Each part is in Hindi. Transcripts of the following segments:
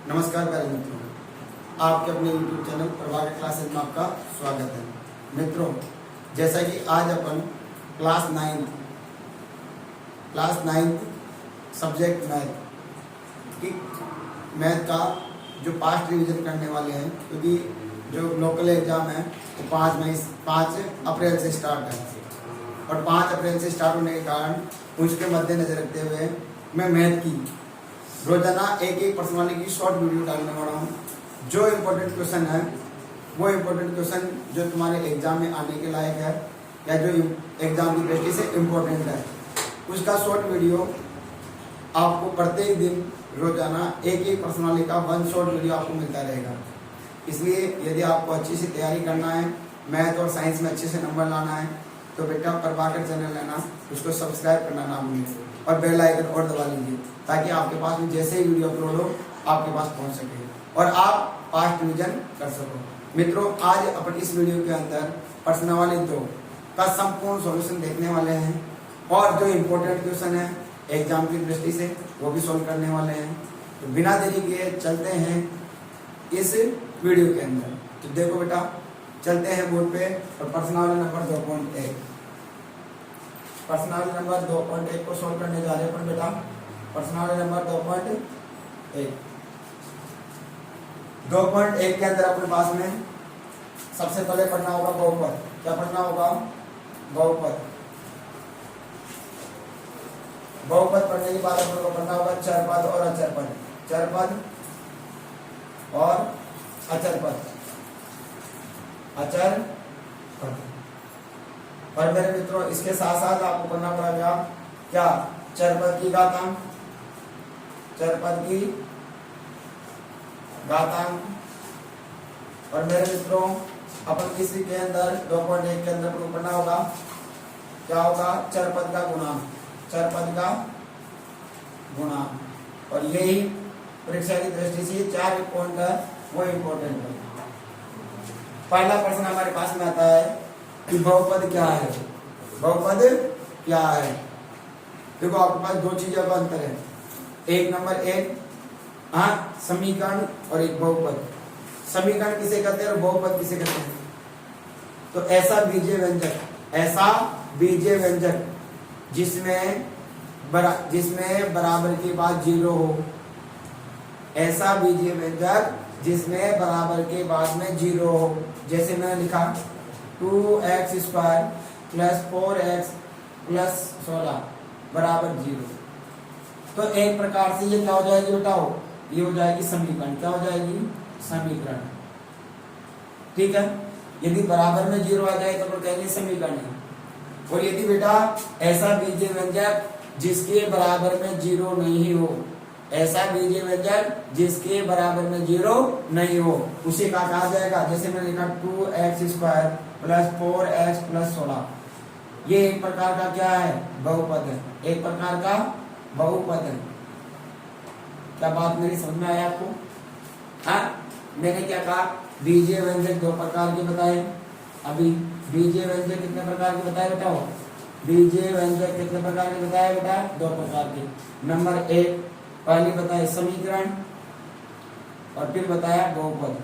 नमस्कार प्यारे मित्रों, आपके अपने YouTube चैनल प्रभाकर क्लासेस में आपका स्वागत है। मित्रों, जैसा कि आज अपन क्लास नाइन्थ सब्जेक्ट मैथ का जो पास्ट रिवीजन करने वाले हैं, क्योंकि जो लोकल एग्जाम है वो 5 अप्रैल से स्टार्ट है और 5 अप्रैल से स्टार्ट होने के कारण उसके मद्देनजर रखते हुए मैं मैथ की रोजाना एक पर्सनालिटी की शॉर्ट वीडियो डालने वाला हूँ। जो इम्पोर्टेंट क्वेश्चन है वो इम्पोर्टेंट क्वेश्चन जो तुम्हारे एग्जाम में आने के लायक है या जो एग्जाम की दृष्टि से इम्पोर्टेंट है, उसका शॉर्ट वीडियो आपको प्रत्येक दिन रोजाना एक पर्सनालिटी का 1 शॉर्ट वीडियो आपको मिलता रहेगा। इसलिए यदि आपको अच्छी से तैयारी करना है, मैथ और साइंस में अच्छे से नंबर लाना है, तो बेटा प्रभाकर चैनल है ना, उसको सब्सक्राइब करना ना भूलिए और बेल आइकन और दबा लीजिए, ताकि आपके पास में जैसे ही वीडियो अपलोड हो आपके पास पहुंच सके और आप पास्ट रिवीजन कर सको। मित्रों, आज अपन इस वीडियो के अंदर पर्सनालिटी 2 का संपूर्ण सॉल्यूशन देखने वाले हैं और जो इम्पोर्टेंट क्वेश्चन है एग्जाम की दृष्टि से वो भी सॉल्व करने वाले हैं। तो बिना देरी के चलते हैं इस वीडियो के अंदर। तो देखो बेटा, चलते हैं बोर्ड पे और पर्सनालिटी नंबर 2.1 पर्सनालिटी नंबर 2.1 को सॉल्व करने जा रहे हैं अपन बेटा। पर्सनालिटी नंबर 2.1 के अंदर अपने पास में सबसे पहले पढ़ना होगा बहुपद। क्या पढ़ना होगा? बहुपद। बहुपद पढ़ने के बाद अपन को पढ़ना होगा चरपद और अचरपद। चरपद और अचरपद। अचरपद। और मेरे मित्रों, इसके साथ साथ आपको पढ़ना पड़ेगा क्या? चरपद की घातांक। चरपद की घातांक। और मेरे मित्रों, अपन इसी के अंदर 2.1 के अंदर पढ़ना होगा क्या होगा? चरपद का गुणांक। चरपद का गुणांक। और यही परीक्षा की दृष्टि से 4 पॉइंट है वो इम्पोर्टेंट है। पहला प्रश्न हमारे पास में आता है कि बहुपद क्या है? बहुपद क्या है? देखो, आपके पास 2 चीजों का अंतर है। एक नंबर 1 समीकरण और एक बहुपद। समीकरण किसे कहते हैं और बहुपद किसे कहते हैं? तो ऐसा बीजीय व्यंजक जिसमें बराबर के बाद 0 हो। ऐसा बीजीय व्यंजक जिसमें बराबर के बाद में 0 हो। जैसे मैंने लिखा 2x² + 4x + 16 बराबर 0। तो एक प्रकार से ये क्या हो जाएगी बेटाओ? ये हो जाएगी समीकरण। क्या हो जाएगी? समीकरण। ठीक है। यदि बराबर में 0 आ जाए तो अपन कहेंगे समीकरण है। और यदि बेटा ऐसा बीजीय व्यंजक जिसके बराबर में 0 नहीं हो, ऐसा बीजीय व्यंजक जिसके बराबर में 0 नहीं हो, उसे क्या कहा जाएगा? जैसे मैंने लिखा 2x² + 4x + 16। ये एक प्रकार का क्या है? बहुपद है। एक प्रकार का बहुपद है। क्या बात मेरी समझ में आया आपको? मैंने क्या कहा? बीजीय व्यंजक 2 प्रकार के बताए। अभी बीजीय व्यंजक कितने प्रकार के बताए बेटा? बीजीय व्यंजक कितने प्रकार के बताए बेटा? 2 प्रकार के। नंबर 1 पहले बताया समीकरण और फिर बताया बहुपद।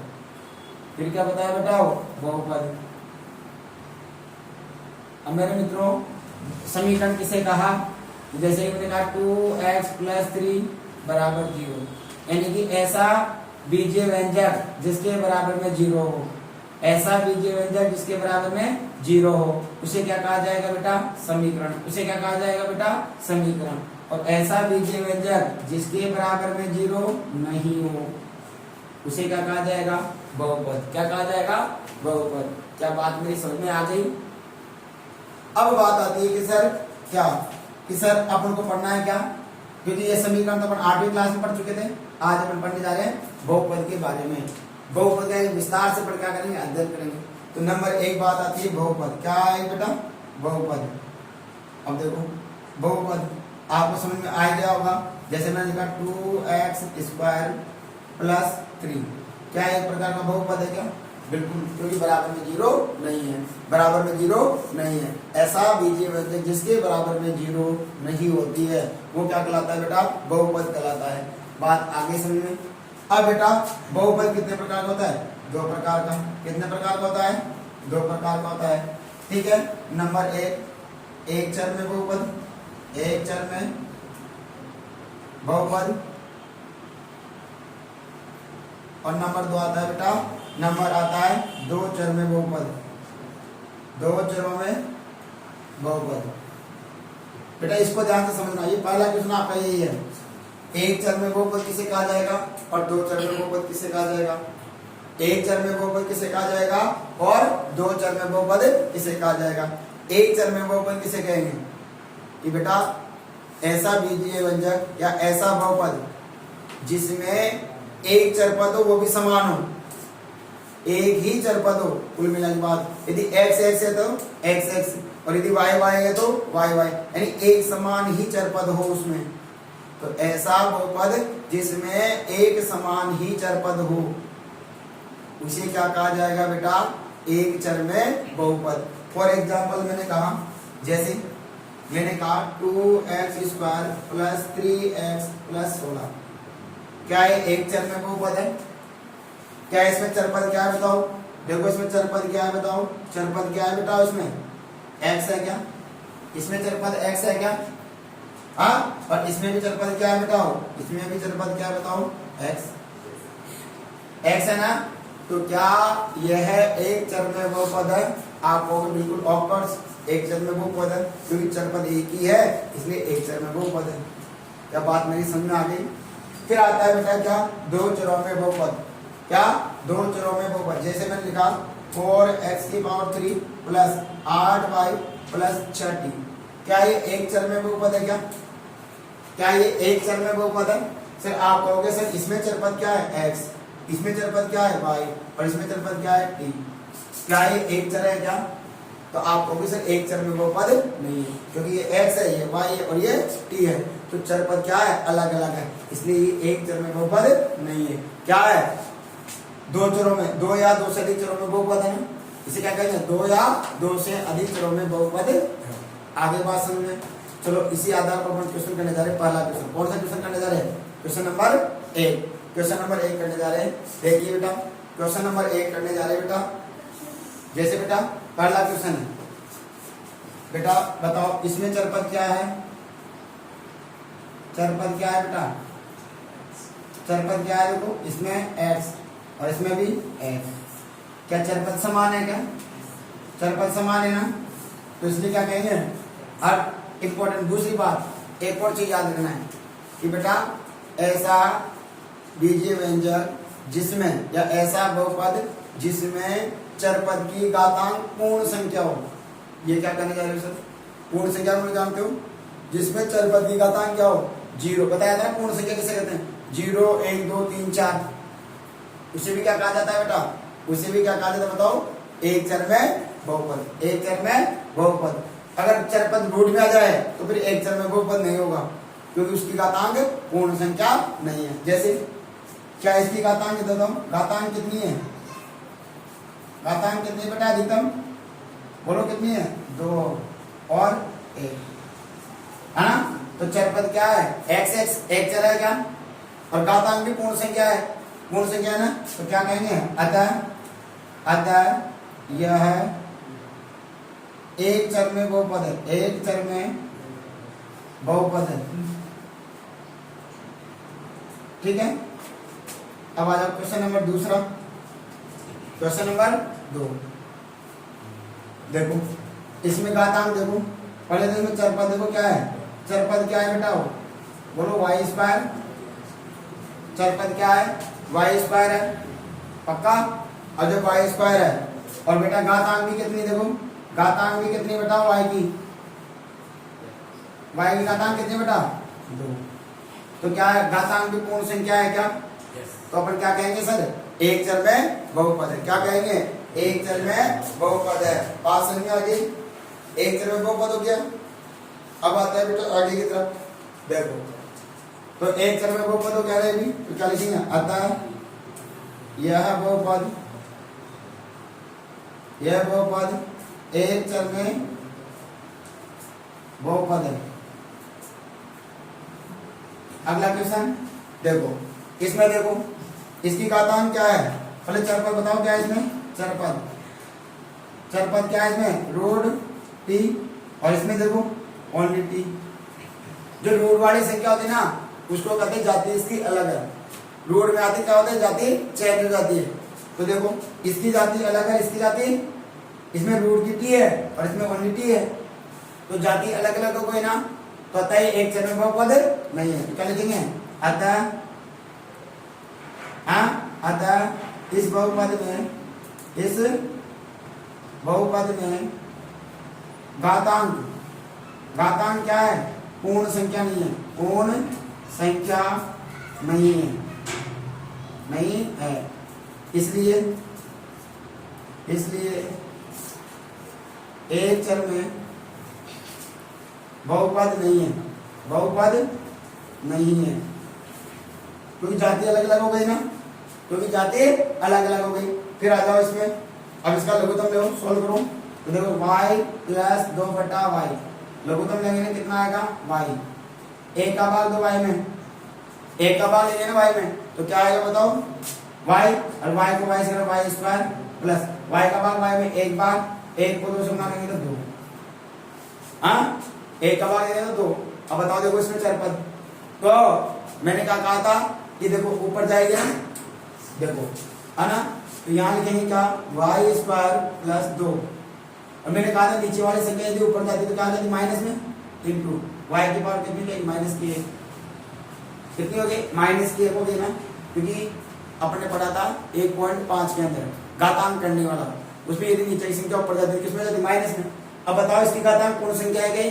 फिर क्या बताया बेटा? बहुपद। अब मेरे मित्रों, समीकरण किसे कहा? जैसे मैंने कहा 2x + 3 बराबर 0, यानी कि ऐसा बीजीय व्यंजक जिसके बराबर में 0 हो। ऐसा बीजीय व्यंजक जिसके बराबर में 0 हो, उसे क्या कहा जाएगा बेटा? समीकरण। उसे क्या कहा जाएगा बेटा? समीकरण। और ऐसा बीजीय व्यंजक जिसके बराबर में 0 नहीं हो, उसे क्या कहा जाएगा? बहुपद। क्या कहा जाएगा? बहुपद। क्या बात मेरी समझ में आ गई? अब बात आती है कि सर क्या कि सर अपन को पढ़ना है क्या? क्योंकि ये समीकरण तो अपन 8वीं क्लास में पढ़ चुके थे। आज अपन पढ़ने जा रहे हैं बहुपद के बारे में। बहुपद का विस्तार से पढ़ क्या करेंगे? अध्ययन करेंगे। तो नंबर 1 बात आती है बहुपद। क्या है बेटा? बहुपद। अब देखो, बहुपद आपको समझ में आ गया होगा। जैसे मैंने लिखा 2x² + 3, क्या एक प्रकार का बहुपद है क्या? बिल्कुल, क्योंकि बराबर में 0 नहीं है। बराबर में 0 नहीं है। ऐसा बीजीय व्यंजक जिसके बराबर में 0 नहीं होती है वो क्या कहलाता है बेटा? बहुपद कहलाता है। बात आगे समझ में? अब बेटा बहुपद कितने प्रकार का होता है? 2 प्रकार का। कितने प्रकार का होता है? 2 प्रकार का होता है। ठीक है। नंबर 1 एक चर में बहुपद, एक चर में बहुपद। और नंबर 2 आता है बेटा, नंबर आता है 2 चर में बहुपद, 2 चरों में बहुपद। बेटा इसको ध्यान से समझना, ये पहला क्वेश्चन आपका यही है। एक चर में बहुपद किसे कहा जाएगा और 2 चर में बहुपद किसे कहा जाएगा? एक चर में बहुपद किसे कहा जाएगा और 2 चर में बहुपद किसे कहा जाएगा? एक चर में बहुपद किसे कहेंगे? कि बेटा ऐसा बीजीय व्यंजक या ऐसा बहुपद जिसमें एक चर पद हो वो भी समान हो, एक ही चर पद हो। कुल मिलाने के बाद यदि x x है तो x x और यदि y y है तो y y, यानी एक समान ही चर पद हो उसमें। तो ऐसा बहुपद जिसमें एक समान ही चर पद हो उसे क्या कहा जाएगा बेटा? एक चर में बहुपद। फॉर एग्जाम्पल मैंने कहा, जैसे मैंने कहा 2x square plus 3x plus 16, क्या है एक चर में बहुपद है? क्या इसमें चरपद क्या है बताओ? देखो इसमें चरपद क्या है बताओ? चरपद क्या है बेटा? इसमें x है क्या? इसमें चरपद x है क्या? हाँ, और इसमें भी चरपद क्या है बताओ? इसमें भी चरपद क्या है बताओ? x है ना? तो क्या यह एक चर में बहुपद है? आप कहोगे बिल्कुल ऑफकोर्स एक चर में बहुपद है, क्योंकि चरपद एक ही है इसलिए एक चर में बहुपद है। क्या बात मेरी समझ में आ गई? फिर आता है बेटा क्या? 2 चरों में बहुपद। क्या? 2 चरों में बहुपद। जैसे मैंने लिखा 4x³ plus 8y plus 6t, क्या ये एक चर में बहुपद है क्या? क्या ये एक चर में बहुपद है? सर आप कहोगे सर इसमें चरपद क्या है? x, इसमें चरपद क्या है? y, और इसमें चरपद क्या है? t। क्या ये एक चर है क्या? तो आप कहोगे सर एक चर में बहुपद नहीं है, क्योंकि ये x है, ये y है और ये t है, तो चरपद क्या है? अलग अलग है, इसलिए ये एक चर में बहुपद नहीं है। क्या है? 2 चरों में, 2 या 2 से अधिक चरों में बहुपद है ना, इसे क्या कहेंगे? 2 या 2 से अधिक चरों में बहुपद है। आगे बात समझे। चलो इसी आधार पर अपन क्वेश्चन करने जा रहे हैं। पहला क्वेश्चन कौन सा क्वेश्चन करने जा रहे हैं? Question number 1। क्वेश्चन नंबर 1 करने जा रहे हैं। देखिए बेटा क्वेश्चन नंबर 1 करने जा रहे हैं बेटा। जैसे बेटा पहला क्वेश्चन है, बेटा बताओ इसमें चरपद क्या है? चरपद क्या है बेटा? चरपद क्या है? देखो इसमें x और इसमें भी x। क्या चरपद समान है? क्या चरपद समान है ना? तो इसलिए क्या कहेंगे? अब इंपॉर्टेंट दूसरी बात, एक और चीज याद रखना है कि बेटा ऐसा बीजीय व्यंजक जिसमें या ऐसा बहुपद जिसमें चरपद की घातांक पूर्ण संख्या हो, ये क्या करने जा रहे हो सर? पूर्ण संख्या को जानते हो? जिसमें चरपद की घातांक क्या हो? 0। बताया था पूर्ण संख्या किसे कहते हैं? 0 1 2 3 4। उसे भी क्या कहा जाता है बेटा? उसे भी क्या कहा जाता है बताओ? एक चर में बहुपद। एक चर में बहुपद। अगर चरपद रूट में आ जाए तो फिर एक चर में बहुपद नहीं होगा, क्योंकि उसकी घातांक पूर्ण संख्या नहीं है। जैसे क्या इसकी घातांक देता हूं? घातांक कितनी है? घातांक कितनी बेटा अधिकतम? बोलो कितनी है? 2 और 1 है ना? तो चरपद क्या है? x x एक चर है क्या? और घातांक भी पूर्ण संख्या है, पूर्ण संख्या है ना? तो क्या कहेंगे? अतः यह एक चर में बहुपद है। एक चर में बहुपद है। ठीक है। अब आ जाओ क्वेश्चन नंबर दूसरा। क्वेश्चन नंबर 2 देखो, इसमें घातांक देखो। पहले तो इसमें चरपद देखो क्या है? चरपद क्या है बेटा? बोलो y²। चरपद क्या है? y² है, पक्का? और जब y² है और बेटा घातांक भी कितनी देखो? घातांक भी कितनी बेटा? y की घातांक कितनी बेटा? 2। तो क्या है? घातांक भी पूर्ण संख्या है क्या? तो अपन क्या कहेंगे सर? एक चर में बहुपद है। क्या कहेंगे? एक चर में बहुपद है। बात समझ में आ गई? एक चर में बहुपद हो गया। अब आता है बेटा आगे की तरफ। देखो तो एक चर में बहुपद हो गया रे भी, तो क्या लिखेंगे? अतः यह बहुपद एक चर में बहुपद है। अगला क्वेश्चन देखो, इसमें देखो इसकी घातांक क्या है, पहले चरपद बताओ क्या है इसमें, चरपद, चरपद क्या है इसमें, रूट टी, और इसमें देखो ओनली टी। जो रूट वाली संख्या होती है ना उसको कहते हैं जाति इसकी अलग है, रूट में आती क्या होता है, जाति चेंज हो जाती है। तो देखो इसकी जाति अलग है, इसकी जाति, इसमें रूट की टी है और इसमें ओनली टी है, तो जाति अलग अलग हो गई ना, तो अतः एक चर में बहुपद नहीं है। तो क्या लिखेंगे, अतः अतः इस बहुपद में घातांक, घातांक क्या है, पूर्ण संख्या नहीं है, पूर्ण संख्या नहीं है, नहीं है, इसलिए एक चर में बहुपद नहीं है, बहुपद नहीं है, क्योंकि जाति अलग अलग हो गई ना, क्योंकि जाति अलग अलग हो गई। फिर आ जाओ इसमें, अब इसका लघुत्तम लो, सोल्व करो, तो देखो y प्लस 2/y, लघुत्तम लेंगे कितना आएगा y, एक का भाग दो y में, एक का भाग लेंगे ना y में, तो क्या आएगा बताओ, y, और y को y से करो y स्क्वायर प्लस y का भाग y में एक भाग, एक को दो से गुना करेंगे तो दो, हाँ एक का भाग लेंगे तो दो। अब बताओ देखो इसमें चरपद, तो मैंने क्या कहा था कि देखो ऊपर जाएगी ना, देखो है ना, तो यहाँ लिखेंगे क्या, y स्क्वायर प्लस 2, और मैंने कहा था नीचे वाली संख्या यदि ऊपर जाती तो क्या जाती माइनस में, इंटू y की पावर कितनी रहेगी, माइनस की एक, कितनी होगी, माइनस की एक होगी ना, क्योंकि अपने पढ़ा था 1.5 के अंदर घातांक करने वाला, उसमें यदि नीचे की संख्या ऊपर जाती है किसमें जाती, माइनस में। अब बताओ इसकी घातांक पूर्ण संख्या है क्या,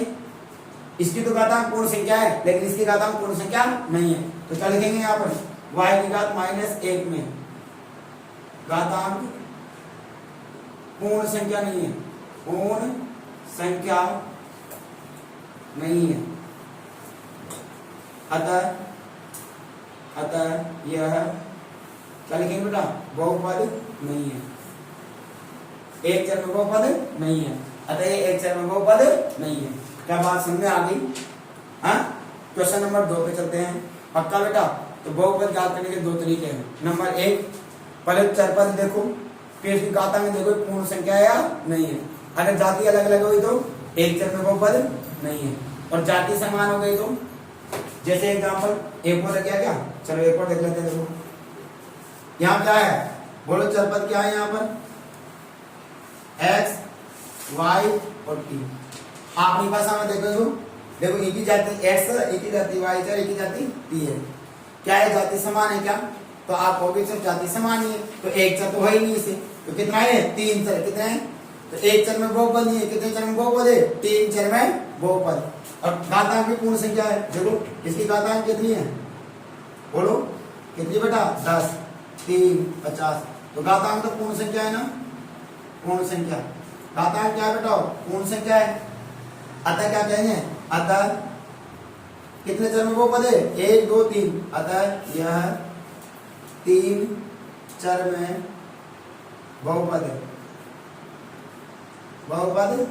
इसकी तो घातांक पूर्ण संख्या है लेकिन इसकी घातांक पूर्ण संख्या नहीं है, तो क्या लिखेंगे यहाँ पर, y की घात -1 में घातांक पूर्ण संख्या नहीं है, पूर्ण संख्या नहीं है, अतः यह क्या लिखेंगे बेटा, बहुपद नहीं है, एक चर में बहुपद नहीं है, अतः ये एक चर में बहुपद नहीं है। क्या बात समझ में आ गई, हाँ। क्वेश्चन नंबर 2 पे चलते हैं, पक्का बेटा। तो बहुपद ज्ञात करने के दो तरीके हैं, नंबर 1 पहले चरपद देखो, फिर इसकी घातांक में देखो पूर्ण संख्या है या नहीं है, अगर जाति अलग अलग हुई तो एक चर में बहुपद नहीं है, और जाति समान हो गई तो, जैसे एग्जांपल एक और क्या क्या, चलो एक और देख लेते हैं। देखो यहाँ क्या है, बोलो चरपद क्या है यहाँ पर, x y और t। अपनी भाषा में देखो, देखो एक ही जाति x, एक ही जाति y, एक ही जाति t है, क्या है जाति समान है क्या, तो आप कहोगे सिर्फ जाति समान ही है, तो एक चर तो है ही नहीं इसे, तो कितना है, 3 चर, कितने हैं, तो एक चर में बहुपद नहीं है, कितने चर में बहुपद है, 3 चर में बहुपद, और घातांक भी पूर्ण संख्या है। देखो इसकी घातांक कितनी है, बोलो कितनी बेटा, 10, 3, 50, तो घातांक तो पूर्ण संख्या है ना, पूर्ण संख्या, घातांक क्या है बेटा, पूर्ण संख्या है, अतः क्या कहेंगे, अतः कितने चर में बहुपद है, 1, 2, 3, अतः यह 3 चर में बहुपद है, बहुपद।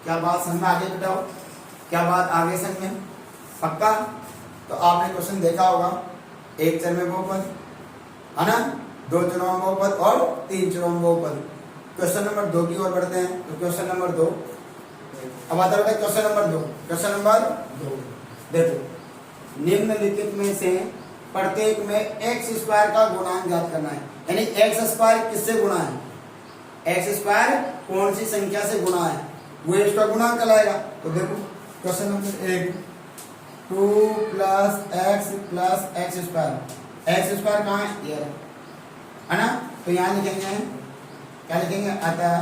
क्या बात समझ में आगे बेटाओ, क्या बात आगे समझ में, पक्का। तो आपने क्वेश्चन देखा होगा, एक चर में बहुपद है ना, 2 चरों में बहुपद और 3 चरों में बहुपद। क्वेश्चन नंबर 2 की ओर बढ़ते हैं, तो क्वेश्चन नंबर 2, अब आता है क्वेश्चन नंबर 2। क्वेश्चन नंबर 2 देखो, निम्नलिखित में से प्रत्येक में x स्क्वायर का गुणांक ज्ञात करना है, यानी x स्क्वायर किससे गुणा है, x स्क्वायर कौन सी संख्या से गुणा है, वो इसका गुणांक कहलाएगा। तो देखो question number 1, 2 + x square, x square कहाँ है, ये है ना, तो यहाँ लिखेंगे, क्या लिखेंगे, अतः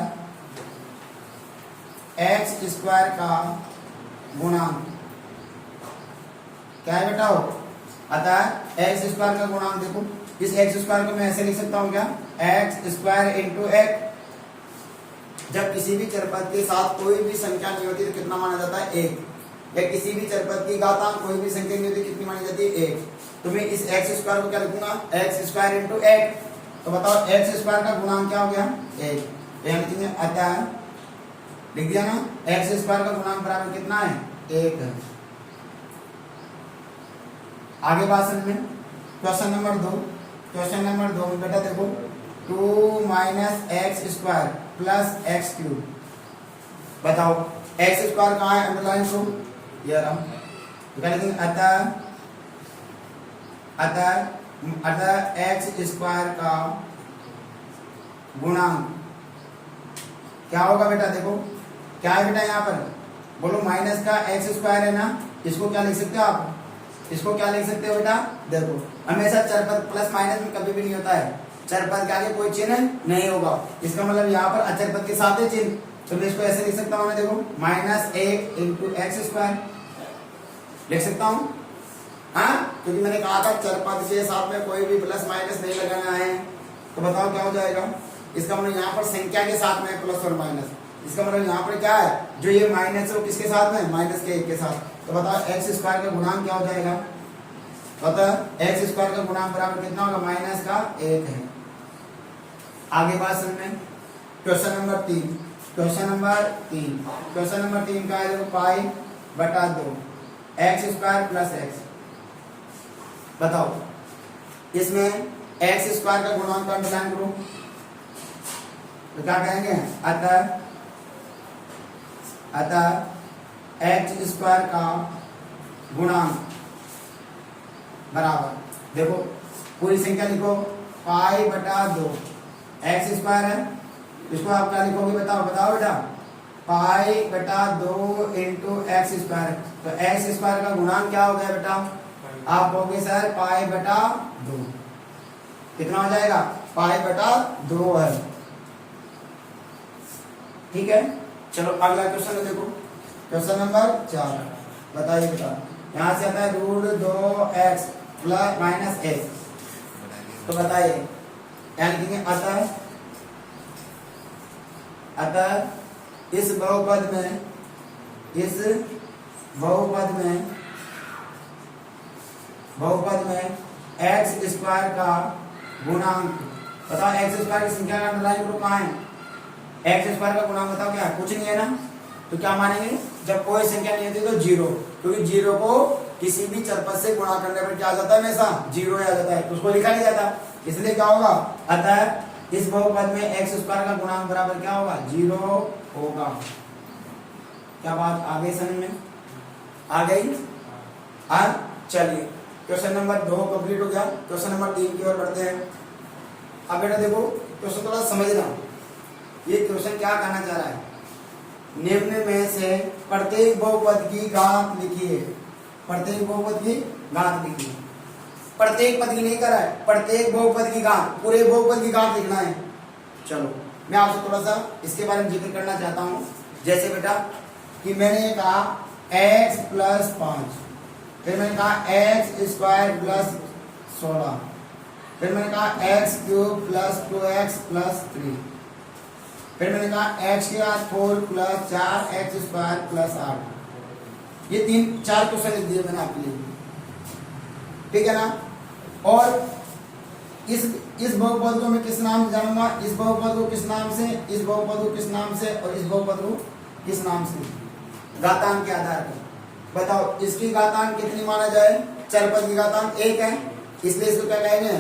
x स्क्वायर का गुणांक क्या है बेटा, अतः x स्क्वायर का गुणांक, देखो इस x स्क्वायर को मैं ऐसे लिख सकता हूँ क्या, x स्क्वायर इंटू x, जब किसी भी चरपद के साथ कोई भी संख्या नहीं होती तो कितना माना जाता है, 1, या किसी भी चरपद की घातांक कोई भी संख्या नहीं होती कितनी मानी जाती है, 1, तो मैं इस x स्क्वायर को क्या लिखूंगा, x स्क्वायर इंटू x, तो बताओ x स्क्वायर का गुणांक क्या हो गया, 1, यहाँ लिखेंगे अतः, लिख दिया ना, x स्क्वायर का गुणांक बराबर कितना है, 1 है। आगे बात समझ में, क्वेश्चन नंबर 2, क्वेश्चन नंबर 2 बेटा देखो 2 minus x square plus x cube. बताओ एक्स स्क्वायर कहाँ है, अंडरलाइन करो ये रहा। तो क्या लिखेंगे अतः एक्स स्क्वायर का गुणांक क्या होगा बेटा। देखो क्या है बेटा यहाँ पर, बोलो माइनस का एक्स स्क्वायर है ना, इसको क्या लिख सकते हो आप, इसको क्या लिख सकते हो बेटा। देखो हमेशा चरपद प्लस माइनस में कभी भी नहीं होता है, चरपद के आगे कोई चिन्ह नहीं होगा, इसका मतलब यहाँ पर अचरपद के साथ है चिन्ह, तो मैं इसको ऐसे लिख सकता हूँ। देखो माइनस एक इंटू एक्स स्क्वायर लिख सकता हूँ, हाँ, क्योंकि मैंने कहा था चरपद के साथ में कोई भी प्लस माइनस नहीं लगाना है। तो बताओ क्या हो जाएगा, इसका मतलब यहाँ पर संख्या के साथ में प्लस और माइनस, इसका मतलब यहाँ पर क्या है, जो ये माइनस है वो किसके साथ में, माइनस के एक के साथ। तो बताओ एक्स स्क्वायर का गुणांक क्या हो जाएगा, अतः एक्स स्क्वायर का गुणांक बराबर कितना होगा, माइनस का एक है। आगे बात समझ में। क्वेश्चन नंबर 3 का है देखो पाई बटा 2 एक्स स्क्वायर प्लस एक्स। बताओ इसमें एक्स स्क्वायर का गुणांक का अंडरलाइन करो, तो क्या कहेंगे, अतः एक्स स्क्वायर का गुणांक बराबर, देखो पूरी संख्या लिखो पाई बटा 2 एक्स स्क्वायर है, इसको आप क्या लिखोगे बताओ बेटा, पाई बटा 2 इंटू एक्स स्क्वायर। तो एक्स स्क्वायर का गुणांक क्या हो गया बेटा, आप कहोगे सर पाई बटा 2, कितना हो जाएगा, पाई बटा 2 है। ठीक है, चलो अगला क्वेश्चन देखो, क्वेश्चन नंबर 4 बताइए बेटा। यहां से आता है root 2x plus minus x. तो बताइए क्या लिखेंगे, अतः इस बहुपद में एक्स स्क्वायर का गुणांक, बताओ एक्स स्क्वायर की संख्या का अंडरलाइन करो कहाँ है, एक्स स्क्वायर का गुणांक बताओ क्या, कुछ नहीं है ना, तो क्या मानेंगे, जब कोई संख्या नहीं होती तो जीरो, क्योंकि जीरो को किसी भी चरपद से गुणा करने पर क्या आ जाता है, हमेशा जीरो आ जाता है, तो उसको लिखा नहीं जाता, इसलिए क्या होगा, अतः इस बहुपद में एक्स स्क्वायर का गुणांक बराबर क्या होगा, 0 होगा। क्या बात आ गई समझ में, आ गई। चलिए क्वेश्चन नंबर 2 कंप्लीट हो गया, क्वेश्चन नंबर 3 की ओर बढ़ते हैं। अब बेटा देखो क्वेश्चन थोड़ा समझना, ये क्वेश्चन क्या कहना चाह रहा है, निम्न में से प्रत्येक बहुपद की घात लिखिए, प्रत्येक बहुपद की घात लिखिए, प्रत्येक पद की नहीं कर रहा है, प्रत्येक बहुपद की घात, पूरे बहुपद की घात लिखना है। चलो मैं आपसे थोड़ा सा इसके बारे में जिक्र करना चाहता हूं, जैसे बेटा कि मैंने कहा x प्लस 5, फिर मैंने कहा एक्स स्क्वायर प्लस 16, फिर मैंने कहा x cube plus 2x plus 3, फिर मैंने कहा x के बाद 4 प्लस 4 एक्स स्क्वायर प्लस 8। ये 3-4 क्वेश्चन लिख दिए मैंने आपके लिए, ठीक है ना। और इस बहुपद को मैं किस नाम से जानूंगा, इस बहुपद को किस नाम से, इस बहुपद को किस नाम से, और इस बहुपद को किस नाम से, घातांक के आधार पर। बताओ इसकी घातांक कितनी माना जाए, चरपद की घातांक 1 है, इसलिए इसको क्या कहेंगे,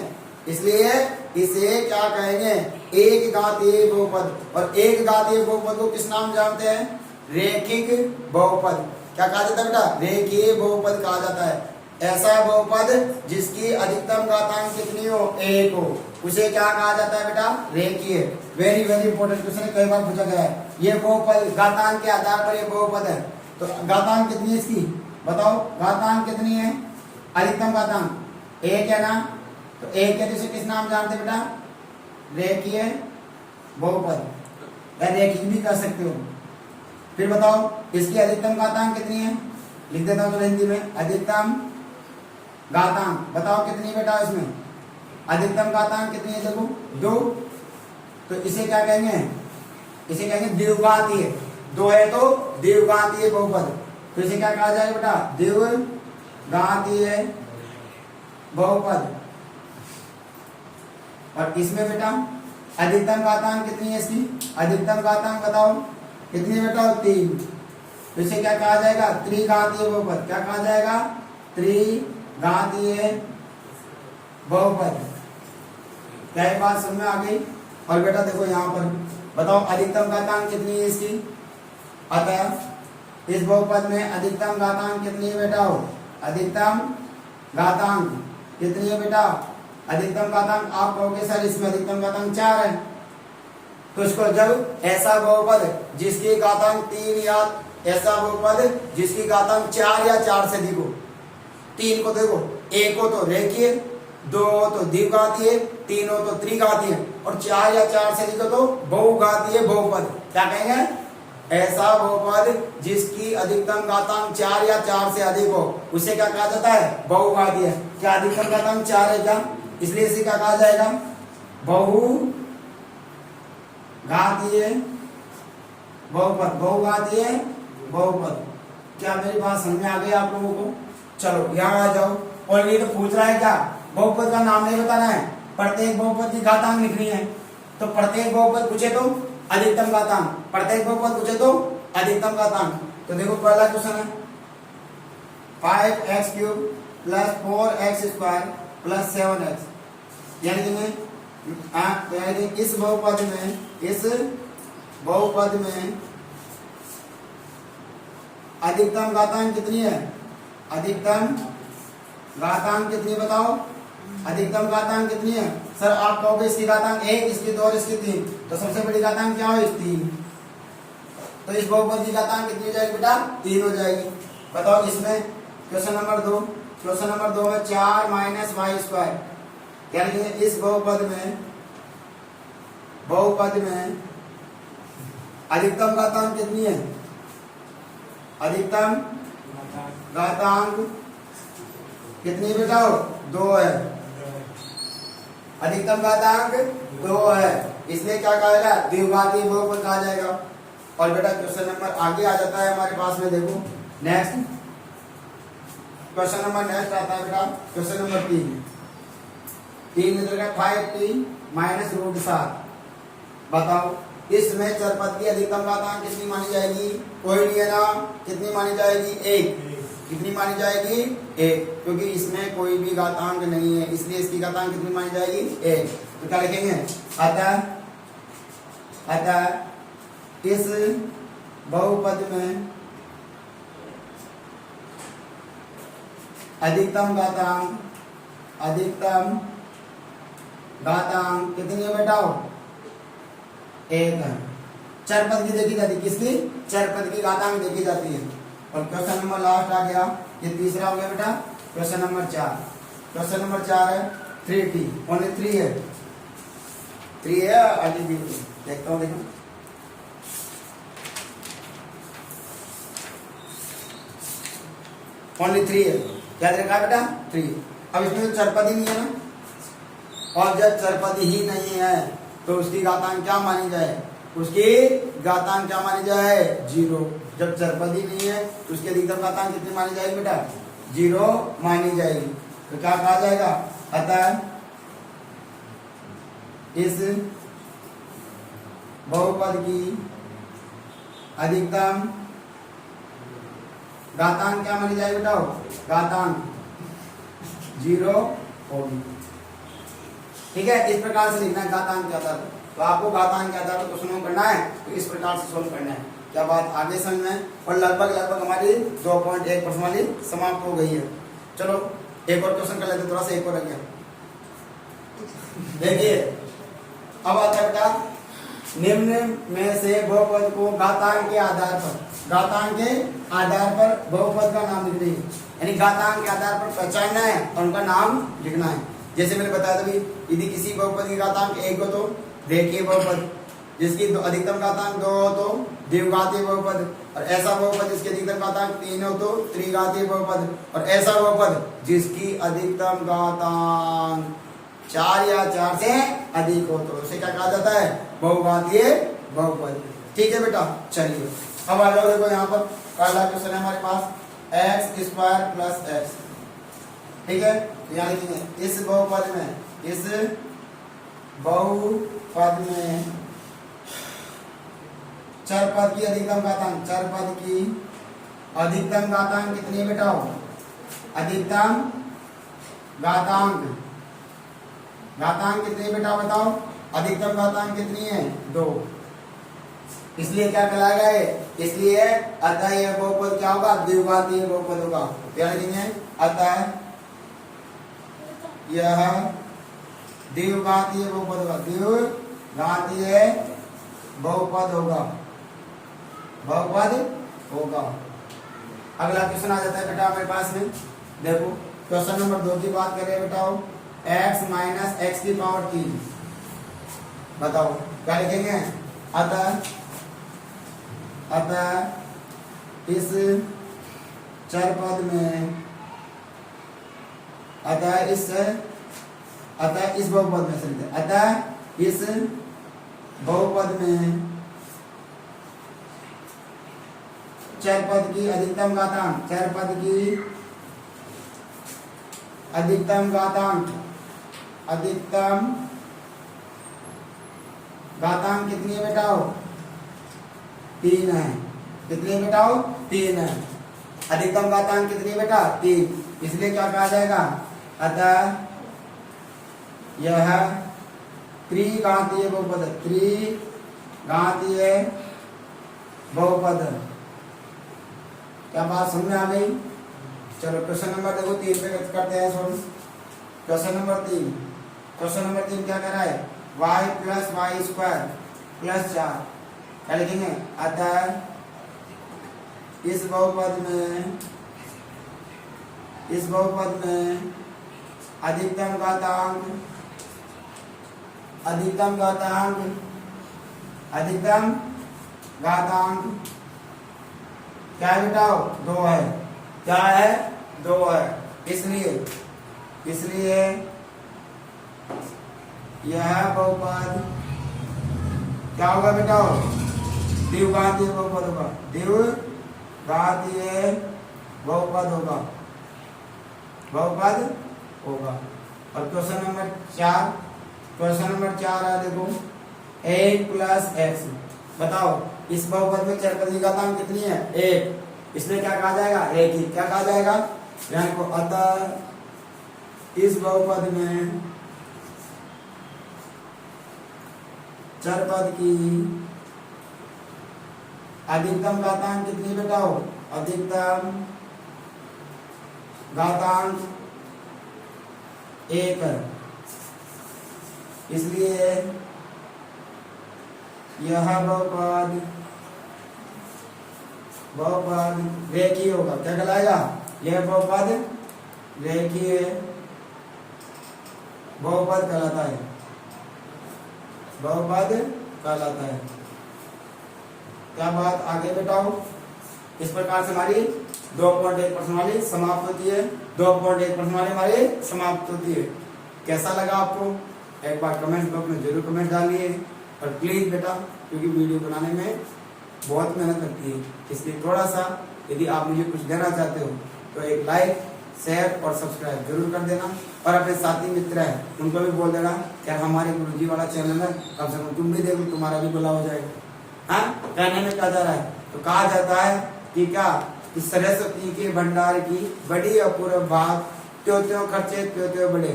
इसलिए इसे क्या कहेंगे, एक घातीय बहुपद। और एक घातीय बहुपद को किस नाम जानते हैं, रेखिक बहुपद। क्या कहा जाता है बेटा, रेखीय बहुपद कहा जाता है। ऐसा बहुपद जिसकी अधिकतम घातांक कितनी हो, 1 हो, उसे क्या कहा जाता है बेटा, रेखीय। वेरी वेरी इंपॉर्टेंट क्वेश्चन है, कई बार पूछा गया है। ये बहुपद घातांक के आधार पर ये बहुपद है, तो घातांक कितनी है इसकी, बताओ घातांक कितनी है, अधिकतम घातांक 1 है ना, तो 1 है, तो इसे किस नाम जानते बेटा, रेखीय बहुपद, या रेखीय भी कर सकते हो। फिर बताओ इसकी अधिकतम घातांक कितनी है, लिख देता हूं तो हिंदी में, अधिकतम घातांक बताओ कितनी बेटा, इसमें अधिकतम घातांक कितनी है, देखो 2, तो इसे क्या कहेंगे, इसे कहेंगे द्विघातीय, 2 है तो द्विघातीय बहुपद, तो इसे क्या कहा जाएगा बेटा, द्विघातीय बहुपद। और इसमें बेटा अधिकतम घातांक कितनी है इसकी, अधिकतम घातांक बताओ कितनी है बेटा, 3, तो इसे क्या कहा जाएगा, त्रिघातीय बहुपद। क्या कहा जाएगा, त्रिघातीय बहुपद। क्या ये बात समझ में आ गई? और बेटा देखो यहाँ पर बताओ अधिकतम घातांक कितनी है इसकी? अतः इस बहुपद में अधिकतम घातांक कितनी है बेटा? अधिकतम घातांक कितनी है बेटा? अधिकतम घातांक आप कहोगे सर इसमें अधिकतम घातांक 4 है, तो इसको जब ऐसा बहुपद जिसकी घातांक 3 या ऐसा बहुपद जिसकी घातांक 4 या 4 से अधिक हो, 3 को देखो, 1 हो तो रेखीय, 2 हो तो द्विघातीय, 3 हो तो त्रिघातीय और 4 या 4 से अधिक हो तो बहुघातीय बहुपद। क्या कहेंगे? ऐसा बहुपद जिसकी अधिकतम घातांक 4 या 4 से अधिक हो उसे क्या कहा जाता है? बहुघातीय। क्या अधिकतम घातांक 4 है क्या? इसलिए इसे क्या कहा जाएगा? बहुघातीय बहुपद। बहुघातीय बहुपद। क्या मेरी बात समझ में आ गई आप लोगों को? चलो यहाँ आ जाओ। और ये तो पूछ रहा है क्या? बहुपद का नाम नहीं बताना है, प्रत्येक बहुपद की घातांक लिखनी है। तो प्रत्येक बहुपद पूछे तो अधिकतम घातांक, प्रत्येक बहुपद पूछे तो अधिकतम घातांक। तो देखो पहला क्वेश्चन है 5x³ plus 4x² plus 7x, यानी कि इस बहुपद में अधिकतम घातांक कितनी है? अधिकतम घातांक कितनी बताओ? अधिकतम घातांक कितनी है? सर आप कहोगे इसकी घातांक 1, इसकी 2 और इसकी 3, तो सबसे बड़ी घातांक क्या हो? 3। तो इस बहुपद की घातांक कितनी हो जाएगी बेटा? 3 हो जाएगी। बताओ इसमें क्वेश्चन नंबर 2, क्वेश्चन नंबर 2 में 4 माइनस y², यानी कि इस बहुपद में अधिकतम घातांक कितनी है? अधिकतम घातांक कितनी बेटा? 2 है। अधिकतम घातांक 2 है, इसलिए क्या कहा जाएगा? द्विघातीय बहुपद कहा जाएगा। और बेटा क्वेश्चन नंबर आगे आ जाता है हमारे पास में, देखो नेक्स्ट क्वेश्चन नंबर नेक्स्ट आता है बेटा क्वेश्चन नंबर 3 में 5t माइनस √7। बताओ इसमें चरपद की अधिकतम घातांक कितनी मानी जाएगी? कोई नहीं है ना, कितनी मानी जाएगी? 1। कितनी मानी जाएगी? 1, क्योंकि इसमें कोई भी घातांक नहीं है, इसलिए इसकी घातांक कितनी मानी जाएगी? 1। तो क्या लिखेंगे? अतः इस बहुपद में अधिकतम घातांक कितनी है बेटा? 1 है। चरपद की देखी जाती है, किसकी? चरपद की घातांक देखी जाती है। और क्वेश्चन नंबर लास्ट आ गया, ये तीसरा हो गया बेटा क्वेश्चन नंबर 4। क्वेश्चन नंबर 4 है 3t, ओनली 3 है, 3 है। आगे भी देखता हूँ, देखो ओनली 3 है। क्या रखा है बेटा? 3। अब इसमें तो चरपद ही नहीं है ना, और जब चरपद ही नहीं है तो उसकी घातांक क्या मानी जाए? उसकी घातांक क्या मानी जाए? 0। जब चरपद ही नहीं है तो उसकी अधिकतम घातांक कितनी मानी जाएगी बेटा? 0 मानी जाएगी। तो क्या कहा जाएगा? अतः इस बहुपद की अधिकतम घातांक क्या मानी जाएगी बेटा? घातांक 0 होगी। ठीक है, इस प्रकार से लिखना है घातांक के आधार पर। तो आपको घातांक के आधार पर क्वेश्चन करना है तो इस प्रकार से सोल्व करना है। क्या बात आगे समझ में? और लगभग हमारी 2.1 प्रश्नावली समाप्त हो गई है। चलो एक और क्वेश्चन कर लेते, थोड़ा सा एक और रह गया। देखिए अब आता है बेटा, निम्न में से बहुपद को घातांक के आधार पर बहुपद का नाम लिखना है, यानी घातांक के आधार पर पहचानना है और उनका नाम लिखना है। जैसे मैंने बताया था, यदि किसी बहुपद की घातांक 1 हो तो रेखीय बहुपद, जिसकी अधिकतम घातांक 2 हो तो द्विघातीय बहुपद, और ऐसा बहुपद जिसकी अधिकतम घातांक 3 हो तो त्रिघातीय बहुपद, और ऐसा बहुपद जिसकी अधिकतम घातांक 4 या 4 से अधिक हो तो उसे क्या कहा जाता है? बहुघातीय बहुपद। ठीक है बेटा, चलिए अब आ जाओ। देखो यहाँ पर पहला क्वेश्चन है हमारे पास x² प्लस x। ठीक है, यहाँ लिखेंगे इस बहुपद में चरपद की अधिकतम घातांक कितनी है बेटा? अधिकतम घातांक कितनी बेटा बताओ, अधिकतम घातांक कितनी है 2, इसलिए क्या कहलाएगा ये, इसलिए अतः यह बहुपद क्या होगा, द्विघातीय बहुपद होगा। क्या लिखेंगे, अतः यह द्विघातीय बहुपद होगा, द्विघातीय बहुपद होगा, बहुपद होगा। अगला क्वेश्चन आ जाता है बेटा हमारे पास में, देखो क्वेश्चन नंबर 2 की बात करें बेटाओ, x माइनस एक्स की पावर 3, बताओ क्या लिखेंगे, अतः इस चर पद में, अतः इस बहुपद में चलते, अतः इस बहुपद में चर पद की अधिकतम घातांक, चर पद की अधिकतम घातांक, अधिकतम घातांक कितनी है बेटाओ, 3 है। कितनी है बेटाओ, 3 है। अधिकतम घातांक कितनी है बेटा, 3, इसलिए क्या कहा जाएगा, अतः यह त्रिघातीय बहुपद, त्रिघातीय बहुपद। क्या बात समझ में आ गई। चलो क्वेश्चन नंबर देखो 3 पे करते हैं solve. Question number 3, question number 3 क्या कह रहा है, y plus y square plus 4, क्या लिखेंगे, अतः इस बहुपद में अधिकतम घातांक, अधिकतम घातांक, अधिकतम घातांक क्या है बेटाओ, 2 है। क्या है, 2 है। इसलिए यह बहुपद क्या होगा बेटाओ, द्विघातीय बहुपद होगा, द्विघातीय बहुपद होगा, बहुपद होगा। और क्वेश्चन नंबर 4, क्वेश्चन नंबर 4 है देखो, 8 प्लस एक्स, बताओ इस बहुपद में चर पद की घातांक कितनी है, 1, इसलिए क्या कहा जाएगा, रेखी। क्या कहा जाएगा, यानी को अतः इस बहुपद में चर पद की अधिकतम घातांक कितनी बेटाओ, अधिकतम घातांक 1 है। इसलिए यह बहुपद रेखीय होगा। क्या कहलाएगा, यह बहुपद रेखीय बहुपद कहलाता है, बहुपद कहलाता है। क्या बात आगे बेटाओ। इस प्रकार से हमारी 2.1 प्रश्नावली समाप्त होती है, 2.1 प्रश्नावली हमारी समाप्त होती है। कैसा लगा आपको, एक बार कमेंट बॉक्स में जरूर कमेंट डालिए। और प्लीज बेटा, क्योंकि वीडियो बनाने में बहुत मेहनत लगती है, इसलिए थोड़ा सा यदि आप मुझे कुछ देना चाहते हो तो एक लाइक, शेयर और सब्सक्राइब जरूर कर देना। और अपने साथी मित्र हैं उनको भी बोल देना कि हमारे गुरुजी वाला चैनल है, कम से कम तुम भी देखो, तुम्हारा भी भला हो जाएगा। हाँ, कहने में क्या जा रहा है, तो कहा जाता है कि क्या, कि सरस्वती के भंडार की बड़ी अपूर्व बात, त्यों त्यों खर्चे त्यों त्यों बढ़े,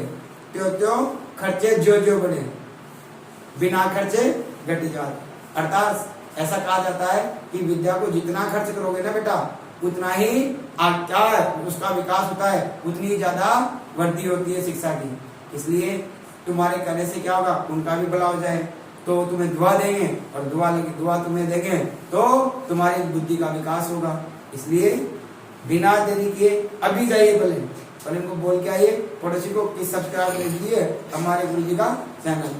त्यों त्यों खर्चे ज्यों ज्यों बढ़े, बिना खर्चे घटी जात। अर्थात ऐसा कहा जाता है कि विद्या को जितना खर्च करोगे ना बेटा, उतना ही क्या उसका विकास होता है, उतनी ही ज्यादा वृद्धि होती है शिक्षा की। इसलिए तुम्हारे करने से क्या होगा, उनका भी भला हो जाए, तो तुम्हें दुआ देंगे, और दुआ तुम्हें देंगे तो तुम्हारी बुद्धि का विकास होगा। इसलिए बिना देरी के अभी जाइए, पहले इनको बोल के आइए पड़ोसी को कि सब्सक्राइब कर दीजिए हमारे गुरुजी का चैनल।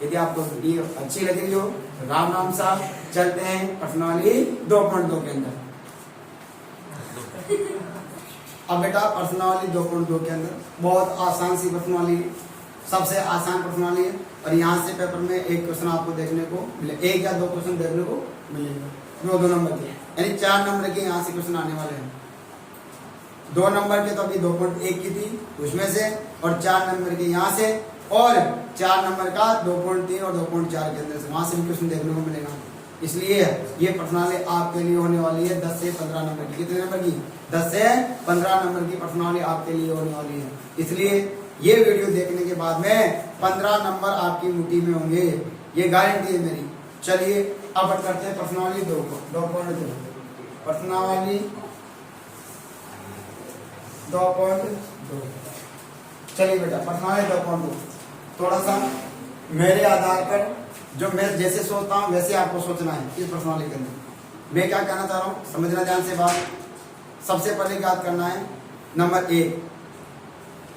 यदि आपको वीडियो अच्छी लग रही हो तो राम नाम साहब चलते हैं प्रश्नावली 2.2 के अंदर। अब बेटा प्रश्नावली 2.2 के अंदर बहुत आसान सी प्रश्नावली, सबसे आसान प्रश्नावली है। और यहाँ से पेपर में एक क्वेश्चन आपको देखने को मिले, 1 या 2 क्वेश्चन देखने को मिलेगा, 2 नंबर के, यानी 4 नंबर के यहाँ से क्वेश्चन आने वाले हैं। 2 नंबर के तो अभी 2.1 की थी उसमें से, और 4 नंबर के यहाँ से, और 4 नंबर का 2.3 और 2.4 के अंदर से, वहां से भी क्वेश्चन देखने को मिलेगा। इसलिए ये प्रश्नावली आपके लिए होने वाली है 10 से 15 नंबर की। कितने नंबर की, 10 से 15 नंबर की प्रश्नावली आपके लिए होने वाली है। इसलिए ये वीडियो देखने के बाद में 15 नंबर आपकी मुट्ठी में होंगे, ये गारंटी है मेरी। चलिए अब करते हैं प्रश्नावली 2.2। प्रश्नावली 2.2। चलिए बेटा प्रश्नावली 2.2 थोड़ा सा मेरे आधार पर जो मैं जैसे सोचता हूँ वैसे आपको सोचना है इस प्रश्नावली के अंदर। मैं क्या कहना चाह रहा हूँ, समझना ध्यान से बात। सबसे पहले याद करना है नंबर 1,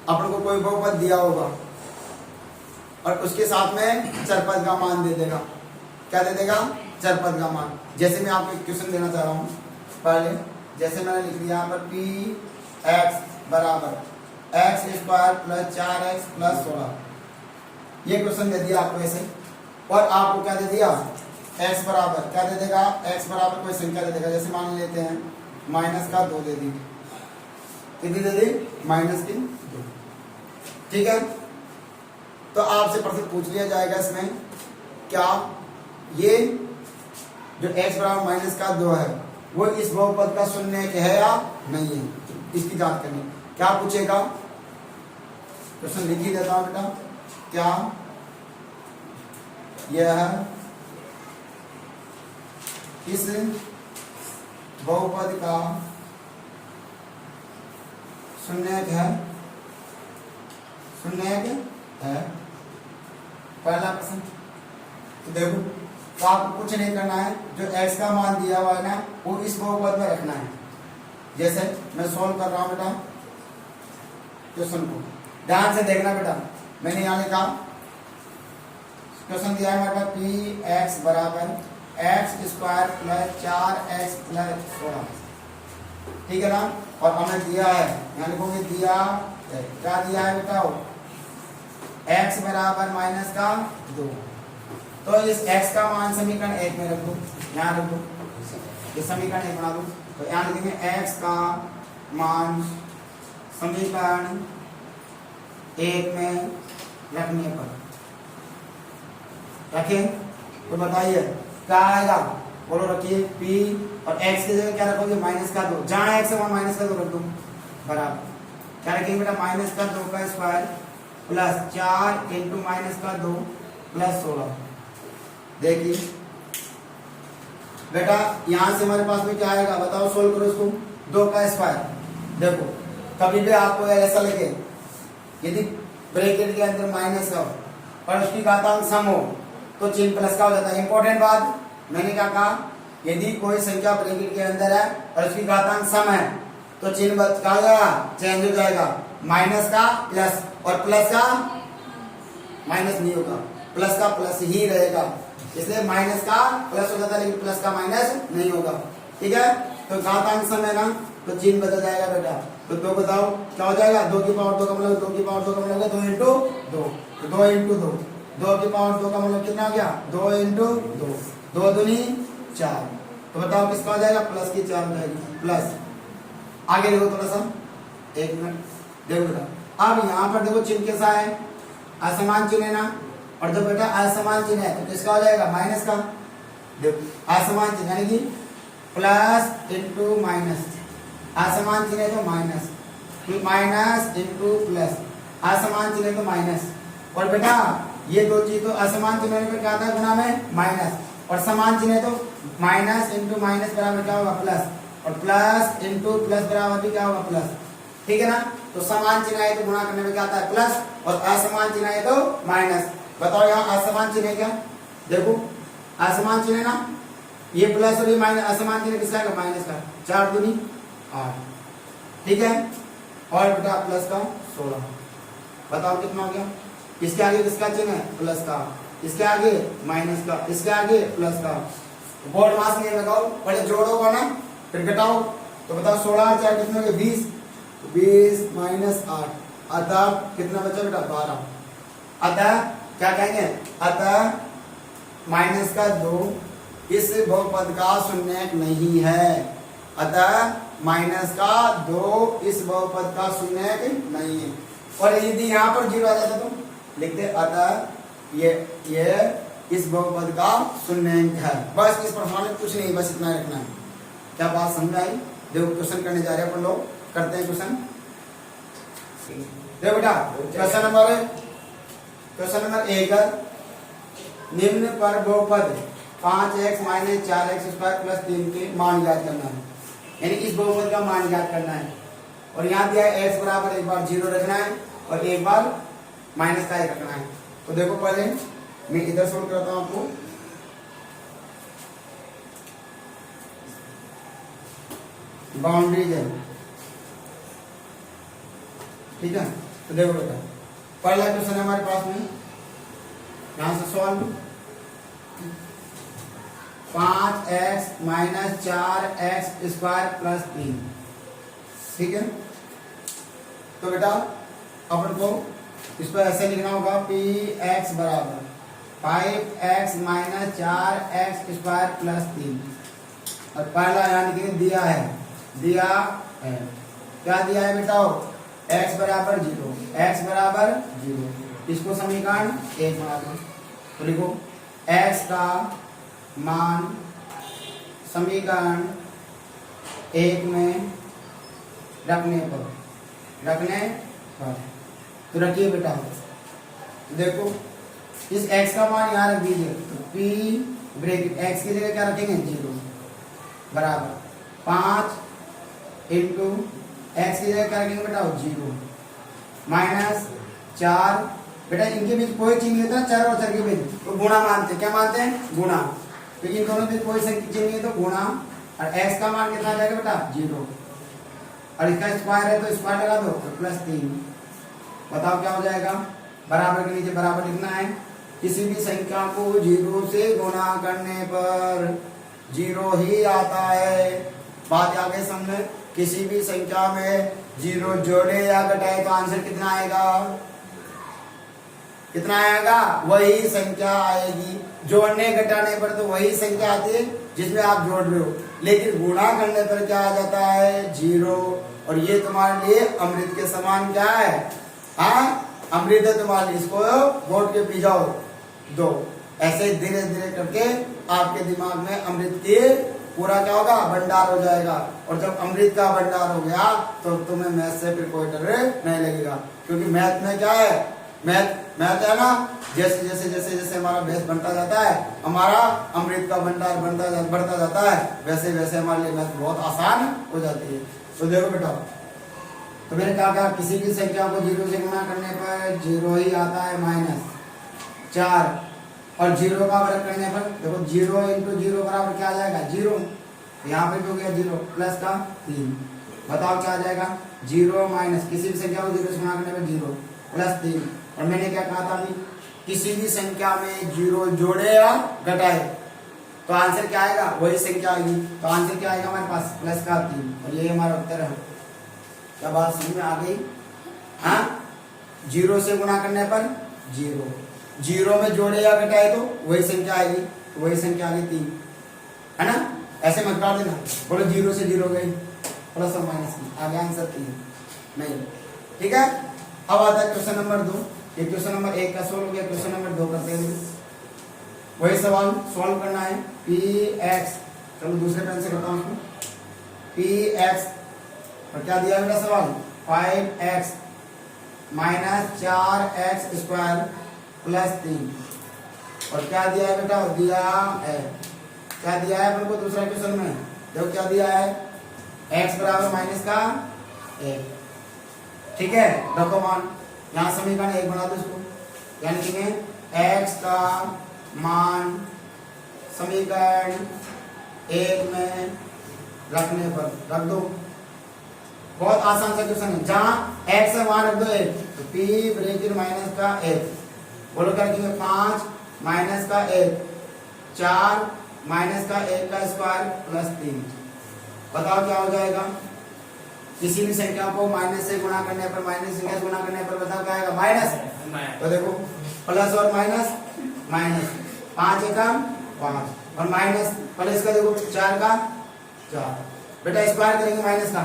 अपन को कोई बहुपद दिया होगा और उसके साथ में चरपद का मान दे देगा। क्या दे देगा? चरपद का मान। जैसे मैं आपको एक क्वेश्चन देना चाह रहा हूँ। पहले जैसे मैंने लिख दिया यहाँ पर पी एक्स बराबर x square plus 4x plus 16, ये क्वेश्चन दे दिया आपको ऐसे। और आपको क्या दे दिया? x बराबर क्या दे देगा? x बराबर कोई संख्या दे देगा। जैसे मान लेते हैं माइनस का 2 दे दी। कितनी दे दी? माइनस की 2। ठीक है, तो आपसे प्रश्न पूछ लिया जाएगा इसमें, क्या ये जो x बराबर माइनस का 2 है वो इस बहुपद का शून्य है या नहीं है, इसकी जांच करनी। क्या पूछेगा? क्वेश्चन लिख ही देता हूं बेटा। क्या यह इस बहुपद का शून्य है? शून्य है पहला प्रश्न। तो देखो, तो आपको कुछ नहीं करना है, जो x का मान दिया हुआ है ना वो इस बहुपद में रखना है। जैसे मैं सॉल्व कर रहा हूं बेटा क्वेश्चन को, ध्यान से देखना बेटा। मैंने यहाँ लिखा क्वेश्चन दिया है मेरे पास पी एक्स बराबर x square plus 4x plus 16, ठीक है ना। और हमें दिया है, यहाँ लिखोगे दिया है, क्या दिया है बेटा? x बराबर माइनस का 2। तो इस x का मान समीकरण 1 में रख दो, यहाँ रख दो, ये समीकरण 1 बना दो। तो यहाँ लिखेंगे x का मान समीकरण 1 में रखने पर रखें तो बताइए क्या आएगा? बोलो रखिए p और x की जगह क्या रखोगे? माइनस का 2। जहां x है वहां माइनस का 2 रख दो बराबर क्या रखेंगे बेटा? माइनस का 2 का स्क्वायर प्लस 4 इंटू माइनस का 2 प्लस 16। देखिए बेटा यहां से हमारे पास में क्या आएगा बताओ, सोल्व करो इसको। 2 का स्क्वायर, देखो कभी भी आपको ऐसा लगे यदि ब्रैकेट के अंदर माइनस हो और उसकी घातांक सम हो तो चिन्ह प्लस का हो जाता है। इंपॉर्टेंट बात मैंने क्या कहा, यदि कोई संख्या ब्रैकेट के अंदर है और उसकी घातांक सम है तो चिन्ह क्या हो जाएगा? चेंज हो जाएगा, माइनस का प्लस और प्लस का माइनस नहीं होगा, प्लस का प्लस ही रहेगा। इसलिए माइनस का प्लस हो जाता है लेकिन प्लस का माइनस नहीं होगा। ठीक है, तो घातांक सम है ना तो चिन्ह बदल जाएगा बेटा। तो 2 बताओ क्या हो जाएगा? 2 की पावर 2 का मतलब 2 की पावर 2 का मतलब 2 इंटू 2, 2 इंटू 2, 2 की पावर 2 का मतलब कितना हो गया? 2 इंटू 2, 2 दूनी 4। तो बताओ किसका हो जाएगा? प्लस की 4 हो जाएगी प्लस। आगे देखो थोड़ा सा, 1 मिनट देखो बेटा। अब यहाँ पर देखो चिन्ह कैसा है? असमान चिन्ह है ना, और जब बेटा असमान चिन्ह है तो किसका हो जाएगा? माइनस का। देखो असमान चिन्ह यानी कि प्लस इंटू माइनस, असमान चिन्ह है तो माइनस, माइनस इंटू प्लस, असमान चिन्ह है तो माइनस। और बेटा ये दो चीज तो असमान चिन्ह में क्या आता है? गुणा में माइनस, और समान चिन्ह है तो माइनस इंटू माइनस बराबर क्या होगा? प्लस, और प्लस इंटू प्लस बराबर भी क्या होगा? प्लस। ठीक है ना, तो समान चिन्ह है तो गुणा करने में क्या आता है? प्लस, और असमान चिन्ह है तो माइनस। बताओ यहाँ असमान चिन्ह है क्या? देखो असमान चिन्ह है ना, ये प्लस और ये माइनस, असमान चिन्ह किसका है? माइनस का। 4 दूनी 8, ठीक है। और बेटा प्लस का 16, बताओ कितना हो गया? इसके आगे किसका चिन्ह है? प्लस का, इसके आगे माइनस का, इसके आगे प्लस का। बोर्ड मास नहीं लगाओ, पहले जोड़ोगा ना फिर घटाओ। तो बताओ 16 और 4 कितने हो गए? 20, 20 माइनस 8, अतः कितना बचा बेटा? 12। अतः क्या कहेंगे? अतः माइनस का 2 इस बहुपद का शून्य नहीं है। अतः माइनस का 2 इस बहुपद का शून्य नहीं है। और यदि यहाँ पर 0 आ जाता तो लिखते अतः ये इस बहुपद का शून्य है। बस इस प्रश्न में कुछ नहीं, बस इतना रखना है। क्या बात समझ आई? देखो क्वेश्चन करने जा रहे हैं अपन लोग, करते हैं क्वेश्चन। देखो बेटा क्वेश्चन नंबर 1 निम्न पर बहुपद 5x minus 4x square plus 3 के मान ज्ञात करना है, यानी इस बहुपद का मान ज्ञात करना है। और यहाँ दिया है x बराबर एक बार 0 रखना है और एक बार माइनस का 1 रखना है। तो देखो पहले मैं इधर सोल्व करता हूँ आपको। बाउंड्रीज है, ठीक है। तो देखो बेटा पहला क्वेश्चन है हमारे पास में, यहां से solve 5x minus 4x square plus 3, ठीक है। तो बेटा अपन को इसको ऐसे लिखना होगा px बराबर 5x minus 4x square plus 3। और पहला यानी कि दिया है क्या दिया है बेटा, x बराबर 0, इसको समीकरण 1 बना दो। तो लिखो x का मान समीकरण 1 में रखने पर तो रखिए बेटा। तो देखो इस x का मान यहाँ रख दीजिए, तो p ब्रैकेट x की जगह क्या रखेंगे 0 बराबर 5 इंटू x की जगह क्या रखेंगे बेटा 0 माइनस 4, बेटा इनके बीच कोई चिन्ह नहीं होता, चर और चर के बीच तो गुणा मानते हैं। क्या मानते हैं गुणा, तो इन दोनों बीच कोई चिन्ह नहीं है तो गुणा। और x का मान कितना जाएगा बेटा 0 और इसका स्क्वायर है तो स्क्वायर लगा दो तो प्लस 3। बताओ क्या हो जाएगा, बराबर के नीचे बराबर लिखना है। किसी भी संख्या को 0 से गुणा करने पर 0 ही आता है। बात आगे समझे, किसी भी संख्या में 0 जोड़े या घटाए तो आंसर कितना आएगा, वही संख्या आएगी। जोड़ने घटाने पर तो वही संख्या आती है जिसमें आप जोड़ रहे हो, लेकिन गुणा करने पर क्या आ जाता है 0। और ये तुम्हारे लिए अमृत के समान क्या है, अमृत है तुम्हारे लिए, इसको वोट के पी जाओ दो। ऐसे धीरे धीरे करके आपके दिमाग में अमृत के पूरा क्या होगा भंडार हो जाएगा। और जब अमृत का भंडार हो गया तो तुम्हें मैथ से फिर कोई डर नहीं लगेगा, क्योंकि मैथ में क्या है, मैथ है ना, जैसे जैसे जैसे जैसे हमारा बेस बनता जाता है, हमारा अमृत का भंडार बढ़ता जाता है, वैसे वैसे हमारे लिए मैथ बहुत आसान हो जाती है। तो देखो बेटा, तो मैंने कहा किसी भी संख्या को 0 से गुणा करने पर 0 ही आता है -4, और 0 का वर्ग करने पर देखो 0 इंटू 0 बराबर क्या आ जाएगा 0, यहाँ पे हो गया 0 प्लस का 3। बताओ क्या आ जाएगा 0 माइनस किसी भी संख्या को 0 से गुणा करने पर 0 प्लस 3। और मैंने क्या कहा था अभी, किसी भी संख्या में 0 जोड़े या घटाए तो आंसर क्या आएगा, वही संख्या आएगी। तो आंसर क्या आएगा हमारे पास प्लस का 3, और ये हमारा उत्तर है। क्या बात समझ में आ गई, हाँ। 0 से गुणा करने पर 0 में जोड़े या घटाए तो वही संख्या आएगी, तो वही संख्या आ गई 3, है ना। ऐसे मत काट देना, बोलो 0 से 0 गई प्लस और माइनस की, आगे आंसर 3 नहीं, ठीक है। अब आता है क्वेश्चन नंबर 2। ये क्वेश्चन नंबर 1 का सोल्व हो गया, क्वेश्चन नंबर 2 करते हैं। वही सवाल सॉल्व करना है, px, चलो दूसरे पेन से करता हूँ उसको, px और क्या दिया है मेरा सवाल 5x minus 4x square plus 3। और क्या दिया है बेटा, दिया है, क्या दिया है अपन को दूसरा क्वेश्चन में, देखो क्या दिया है, x बराबर माइनस का 1, ठीक है। रखो मान, यहाँ समीकरण 1 बना दो इसको, यानी कि x का मान समीकरण 1 में रखने पर रख दो। बहुत आसान सा क्वेश्चन है, जहां x है वहां रख दो 1, तो p ब्रैकेट माइनस का 1, बोलो क्या रखेंगे 5 माइनस का 1 4 माइनस का 1 का स्क्वायर प्लस 3। बताओ क्या हो जाएगा, किसी भी संख्या को माइनस से गुणा करने पर, माइनस संख्या से गुणा करने पर बताओ क्या आएगा माइनस। तो देखो प्लस और माइनस, माइनस 5 का 5 और माइनस प्लस का देखो 4 का 4, बेटा स्क्वायर करेंगे माइनस का,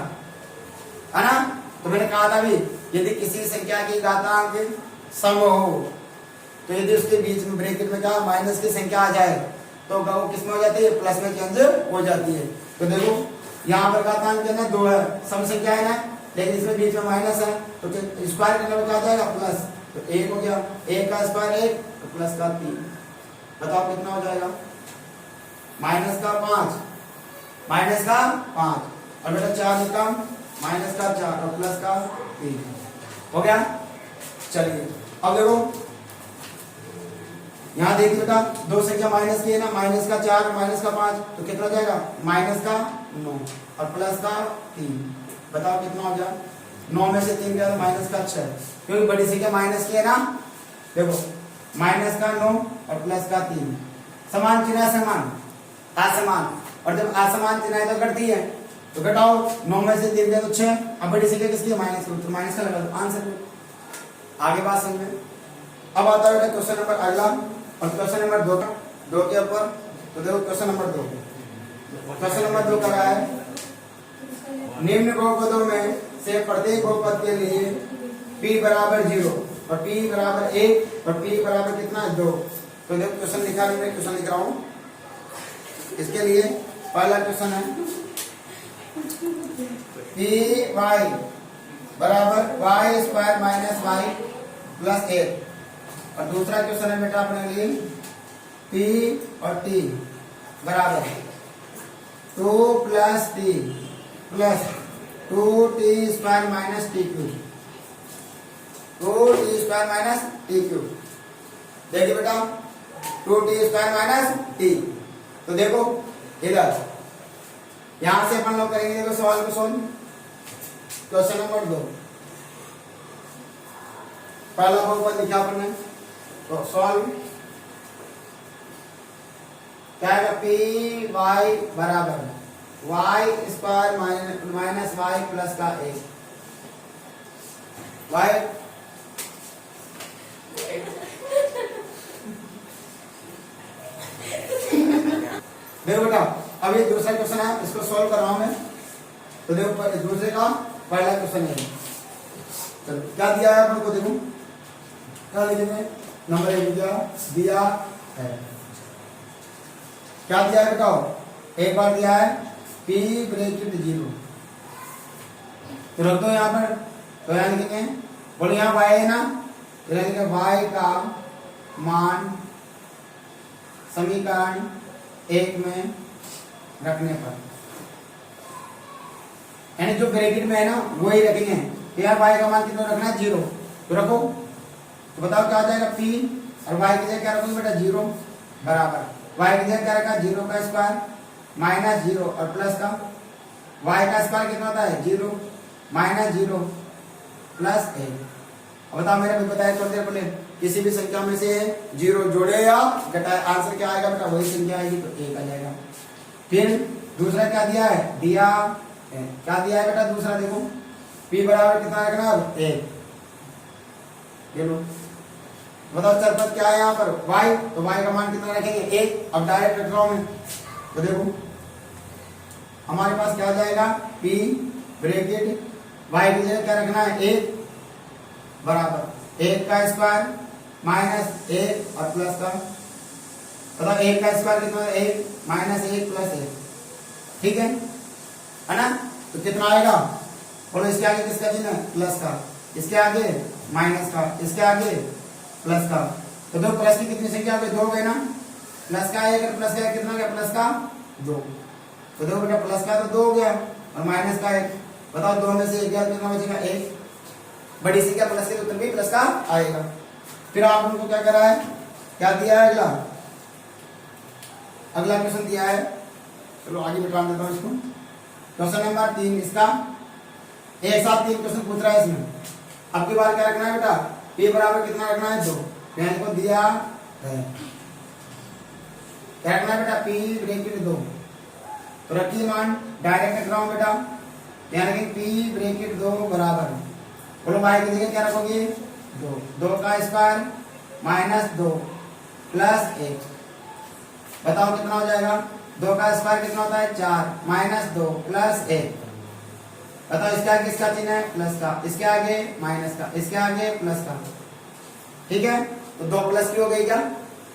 है ना। तो मैंने कहा था भी, यदि किसी संख्या की घातांक सम हो तो यदि उसके बीच में ब्रैकेट में क्या माइनस की संख्या आ जाए तो वो किस में हो जाती है, प्लस में चेंज हो जाती है। तो देखो यहाँ पर घातांक जो है 2 है, सम संख्या है ना, लेकिन इसमें बीच में माइनस है, तो स्क्वायर करने में क्या आ जाएगा प्लस, तो 1 हो गया, 1 का स्क्वायर 1 तो प्लस का 3, बताओ कितना हो जाएगा, माइनस का 5, माइनस का 5 और बेटा 4 कम, माइनस का 4 और प्लस का 3 हो गया। चलिए अब देखो यहाँ देखिए बेटा, 2 से क्या माइनस किए ना, माइनस का 4 और माइनस का 5 तो कितना हो जाएगा, माइनस का 9 और प्लस का 3, बताओ कितना हो गया, 9 में से 3 गया तो माइनस का 6, क्योंकि बड़ी से क्या माइनस किए ना, देखो माइनस का 9 और प्लस का 3, समान चिन्ह है, समान असमान, और जब असमान चिन्ह है तो घटती है, तो घटाओ 9 में से 3 गया तो 6, अब बड़ी से क्या किसकी माइनस करो तो माइनस का लगा दो, आंसर आगे बात समझ में। अब आता है क्वेश्चन नंबर अगला, और क्वेश्चन नंबर 2 के ऊपर, तो देखो क्वेश्चन नंबर 2, क्वेश्चन नंबर 2 कर रहा है, निम्न बहुपदों में से प्रत्येक बहुपद के लिए p बराबर 0 और p बराबर 1 और p बराबर कितना 2, तो देखो क्वेश्चन लिखा है, मैं क्वेश्चन लिख रहा हूँ, इसके लिए पहला क्वेश्चन है p y बराबर y square minus y plus 1, और दूसरा क्वेश्चन है बेटा अपने लिए p और t बराबर 2 plus t plus 2t square minus t cube, 2t square minus t cube, देखिए बेटा 2t स्क्वायर माइनस t, तो देखो इधर यहां से अपन लोग करेंगे, देखो सवाल को सोल्व, क्वेश्चन नंबर 2 पहला बहुपद लिखा अपन ने, तो सॉल्व क्या है, पी वाई बराबर y square minus y plus का 1, वाई देखो बेटा, अब ये दूसरा क्वेश्चन है, इसको सॉल्व कर रहा हूं मैं, तो देखो दूसरे का पहला क्वेश्चन है, चलो क्या दिया है अपन को, देखो क्या लिखेंगे, नंबर 1 दिया है, क्या दिया है बताओ, एक बार दिया है p ब्रैकेट 0, तो रख दो यहाँ पर, तो यहाँ लिखेंगे, बोलो यहाँ y है ना, तो यहाँ लिखेंगे y का मान समीकरण 1 में रखने पर, यानी जो ब्रैकेट में है ना वही रखेंगे, तो यहाँ y का मान कितना रखना है 0, तो रखो, तो बताओ क्या आ जाएगा p, और y की जगह क्या रखोगे बेटा 0 बराबर, y की जगह क्या रखा 0 का स्क्वायर माइनस 0 और प्लस का, y का स्क्वायर कितना होता है 0 माइनस 0 प्लस 1, अब बताओ मेरे को बताया थोड़ी देर पहले, किसी भी संख्या में से 0 जोड़े या घटाए, आंसर क्या आएगा बेटा, वही संख्या आएगी, तो 1 आ जाएगा। फिर दूसरा क्या दिया है, दिया है, क्या दिया है बेटा दूसरा, देखो p बराबर कितना रखना है 1, ये लो, बताओ चरपद क्या है यहाँ पर y, तो y का मान कितना रखेंगे 1, अब डायरेक्ट रख रहा हूं मैं, तो देखो हमारे पास क्या आ जाएगा, p ब्रैकेट y की जगह क्या रखना है 1 बराबर 1 का स्क्वायर माइनस 1 और प्लस का, बताओ 1 का स्क्वायर कितना है 1 माइनस 1 प्लस 1, ठीक है ना, तो कितना आएगा, बोलो इसके आगे किसका चिन्ह है प्लस का, इसके आगे माइनस का, इसके आगे प्लस का, तो दो प्लस की कितनी संख्या हो गई 2 हो गई ना, प्लस का 1 और प्लस का 1 कितना हो गया, प्लस का 2, तो देखो बेटा प्लस का तो 2 हो गया और माइनस का 1, बताओ 2 में से 1 गया कितना बचेगा 1, बड़ी संख्या प्लस के उत्तर भी प्लस का आएगा। फिर आप उनको क्या करा है, क्या दिया है, अगला क्वेश्चन दिया है, चलो आगे बिठा देता हूँ इसको, क्वेश्चन नंबर 3, इसका एक साथ 3 क्वेश्चन पूछ रहा है इसमें, अब की बार क्या रखना है बेटा, p बराबर कितना रखना है 2, यहाँ को दिया है, क्या रखना है बेटा p ब्रैकेट 2, तो रखिए मान, डायरेक्ट रख रहा हूँ बेटा, यहाँ रखेंगे p ब्रैकेट 2 बराबर, बोलो y की जगह क्या रखोगे 2 का स्क्वायर माइनस 2 प्लस 1, बताओ कितना हो जाएगा, 2 का स्क्वायर कितना होता है 4 माइनस 2 प्लस 1, बताओ इसके आगे किसका चिन्ह है प्लस का, इसके आगे माइनस का, इसके आगे प्लस का, ठीक है, तो 2 प्लस की हो गई क्या,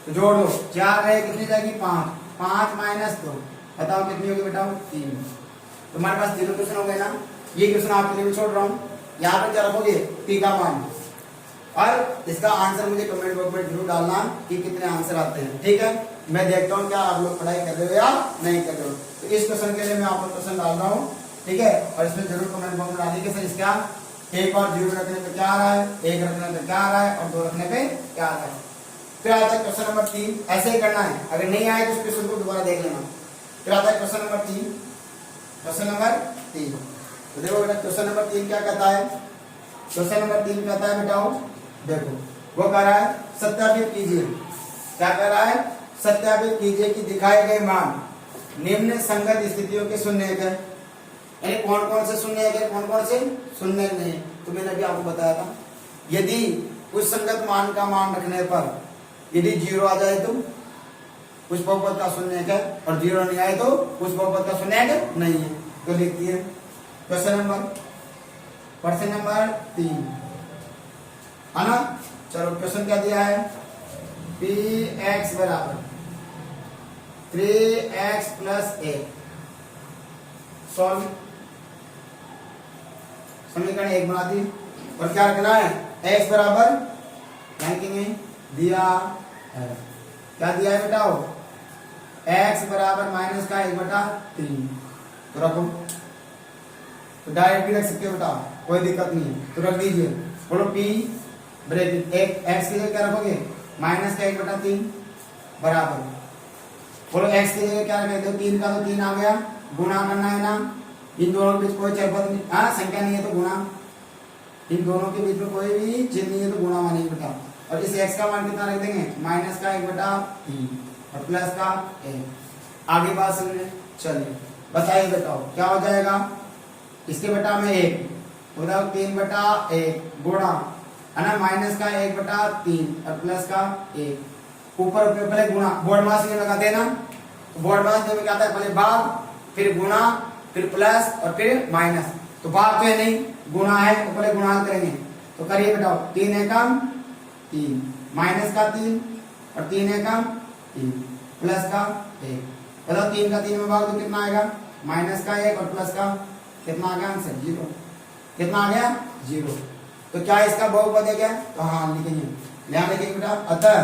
तो जोड़ लो, 4 है कितनी जाएगी 5, 5 माइनस 2, बताओ कितनी होगी बेटा 3, तुम्हारे पास तीनों क्वेश्चन हो गए ना, ये क्वेश्चन आपके लिए भी छोड़ रहा हूँ, यहाँ पे क्या रखोगे, p का मान। और इसका आंसर मुझे कमेंट बॉक्स में जरूर डालना कि कितने आंसर आते हैं, ठीक है। मैं देखता हूँ क्या आप लोग पढ़ाई कर रहे हो या नहीं कर रहे हो। तो इस क्वेश्चन के लिए मैं आपको क्वेश्चन डाल रहा हूँ, ठीक है। और इसमें जरूर कमेंट बॉक्स में डालिए कि सर इसका 1 और 0 रखने पे क्या आ रहा है, 1 रखने पे क्या आ रहा है और 2 रखने पे क्या आ रहा है। फिर आता है क्वेश्चन नंबर 3, ऐसे ही करना है, अगर नहीं आए तो उस क्वेश्चन को दोबारा देख लेना। फिर आता है क्वेश्चन नंबर 3, क्वेश्चन नंबर 3। तो देखो बेटा क्वेश्चन नंबर 3 क्या कहता है, क्वेश्चन नंबर 3 कहता है बेटाओ, देखो वो कह रहा है सत्यापित कीजिए, क्या कह रहा है, सत्यापित कीजिए कि दिखाए गए मान निम्न संगत स्थितियों के शून्य है। यानी कौन कौन से शून्य है, कौन कौन से शून्य नहीं। तो मैंने अभी आपको बताया था, यदि उस संगत मान का मान रखने पर यदि 0 आ जाए तो उस बहुपद का शून्य है और 0 नहीं आए तो उस बहुपद का शून्य है नहीं है। तो लिखती है क्वेश्चन नंबर 3 है ना। चलो क्वेश्चन क्या दिया है, px बराबर 3x प्लस 1 सॉल्व, समीकरण 1 बना दी। और क्या रखना है, x बराबर लिखेंगे दिया है, क्या दिया है बेटाओ, x बराबर माइनस का 1/3। तो रखो, तो डायरेक्ट भी रख सकते हो बेटा, कोई दिक्कत नहीं है। तो रख दीजिए, बोलो p ब्रैकेट एक x के लिए क्या रखोगे, माइनस का 1/3 बराबर, बोलो x के लिए क्या रखेंगे, 3 का तो 3 आ गया, गुणा करना है ना, इन दोनों के बीच कोई चरपद नहीं, हाँ संख्या नहीं है तो गुणा, इन दोनों के बीच में कोई भी चिन्ह नहीं है तो गुणा मानेंगे बेटा। और इस x का मान कितना रख देंगे, माइनस का 1/3 और प्लस का 1। आगे बात समझे, चलिए बताइए बेटाओ क्या हो जाएगा, इसके बेटा में 1 बताओ 3/1 गुणा है ना, माइनस का 1/3 और प्लस का 1। ऊपर पहले गुणा, बोर्ड मास में लगाते हैं ना, तो बोर्ड मास में क्या आता है, पहले भाग फिर गुणा फिर प्लस और फिर माइनस। तो भाग तो है नहीं, गुणा है तो पहले गुणा करेंगे। तो करिए बेटाओ, 3 एकम 3 माइनस का 3 और 3 एकम 3 प्लस का 1। बताओ 3 का 3 में भाग तो कितना आएगा, माइनस का 1 और प्लस का कितना आ गया आंसर 0। कितना आ गया 0। तो क्या इसका बहुपद है क्या, तो हाँ लिखेंगे, ध्यान रखिए बेटा। अतः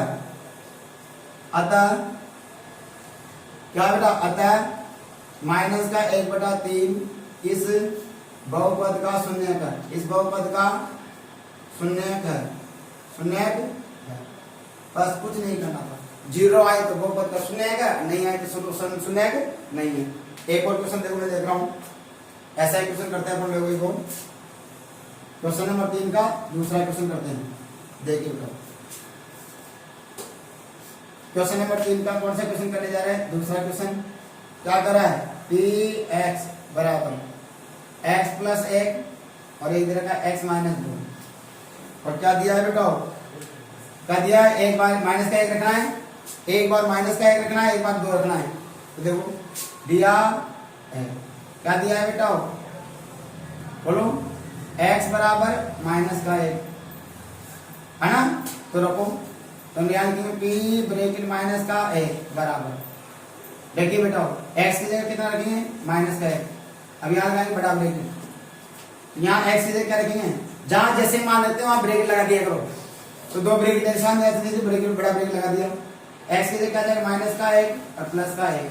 क्या बेटा, अतः माइनस का 1/3 इस बहुपद का शून्यक है, इस बहुपद का शून्यक है, शून्यक बस कुछ नहीं करना था। 0 आए तो बहुपद का शून्यक है, नहीं आए तो शून्यक नहीं है। एक और क्वेश्चन देखो, मैं देख रहा हूँ, ऐसा ही क्वेश्चन करते हैं अपन लोगों को। क्वेश्चन नंबर 3 का दूसरा क्वेश्चन करते हैं, देखिए बेटा क्वेश्चन नंबर 3 का कौन सा क्वेश्चन करने जा रहे हैं, दूसरा क्वेश्चन। क्या कर रहा है, px बराबर x प्लस 1 और एक तरह का x माइनस 2। और क्या दिया है बेटा, क्या दिया है, एक बार माइनस का 1 रखना है, एक बार माइनस का 1 रखना है, एक बार 2 रखना है। तो देखो दिया है, क्या दिया है बेटा, बोलो x बराबर माइनस का 1 है ना। तो रखो, तो ध्यान रखिए p ब्रैकेट माइनस का 1 बराबर, देखिए बेटा x की जगह कितना रखेंगे, माइनस का 1। अब यहाँ लगाएंगे बड़ा ब्रैकेट, यहाँ x की जगह क्या रखेंगे, जहां जैसे मान लेते हैं वहां ब्रैकेट लगा दिया करो। तो 2 ब्रैकेट एक साथ ऐसे जैसे ब्रैकेट बड़ा ब्रैकेट लगा दिया, x की जगह क्या जाएगा, माइनस का 1 और प्लस का 1।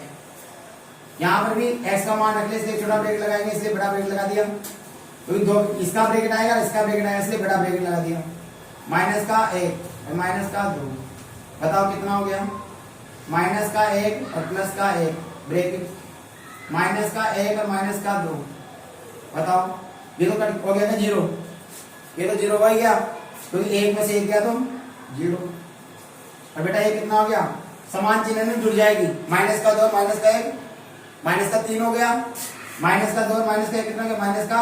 यहाँ पर भी x का मान रख ले, इसलिए छोटा ब्रैकेट लगाएंगे, इसलिए बड़ा ब्रैकेट लगा दिया। तो दो इसका ब्रैकेट आएगा, इसका ब्रैकेट आएगा, इसलिए बड़ा ब्रैकेट लगा दिया। माइनस का 1 और माइनस का 2, बताओ कितना हो गया, माइनस का 1 और प्लस का 1 ब्रैकेट, माइनस का 1 और माइनस का 2। बताओ ये तो कट हो गया ना 0, ये तो 0 हो गया, तो 1 में से 1 गया तो 0। और बेटा ये कितना हो गया, समान चिन्ह में जुड़ जाएगी, माइनस का 2 माइनस का 1 माइनस का 3 हो गया, माइनस का 2 माइनस का 1 कितना हो गया, माइनस का।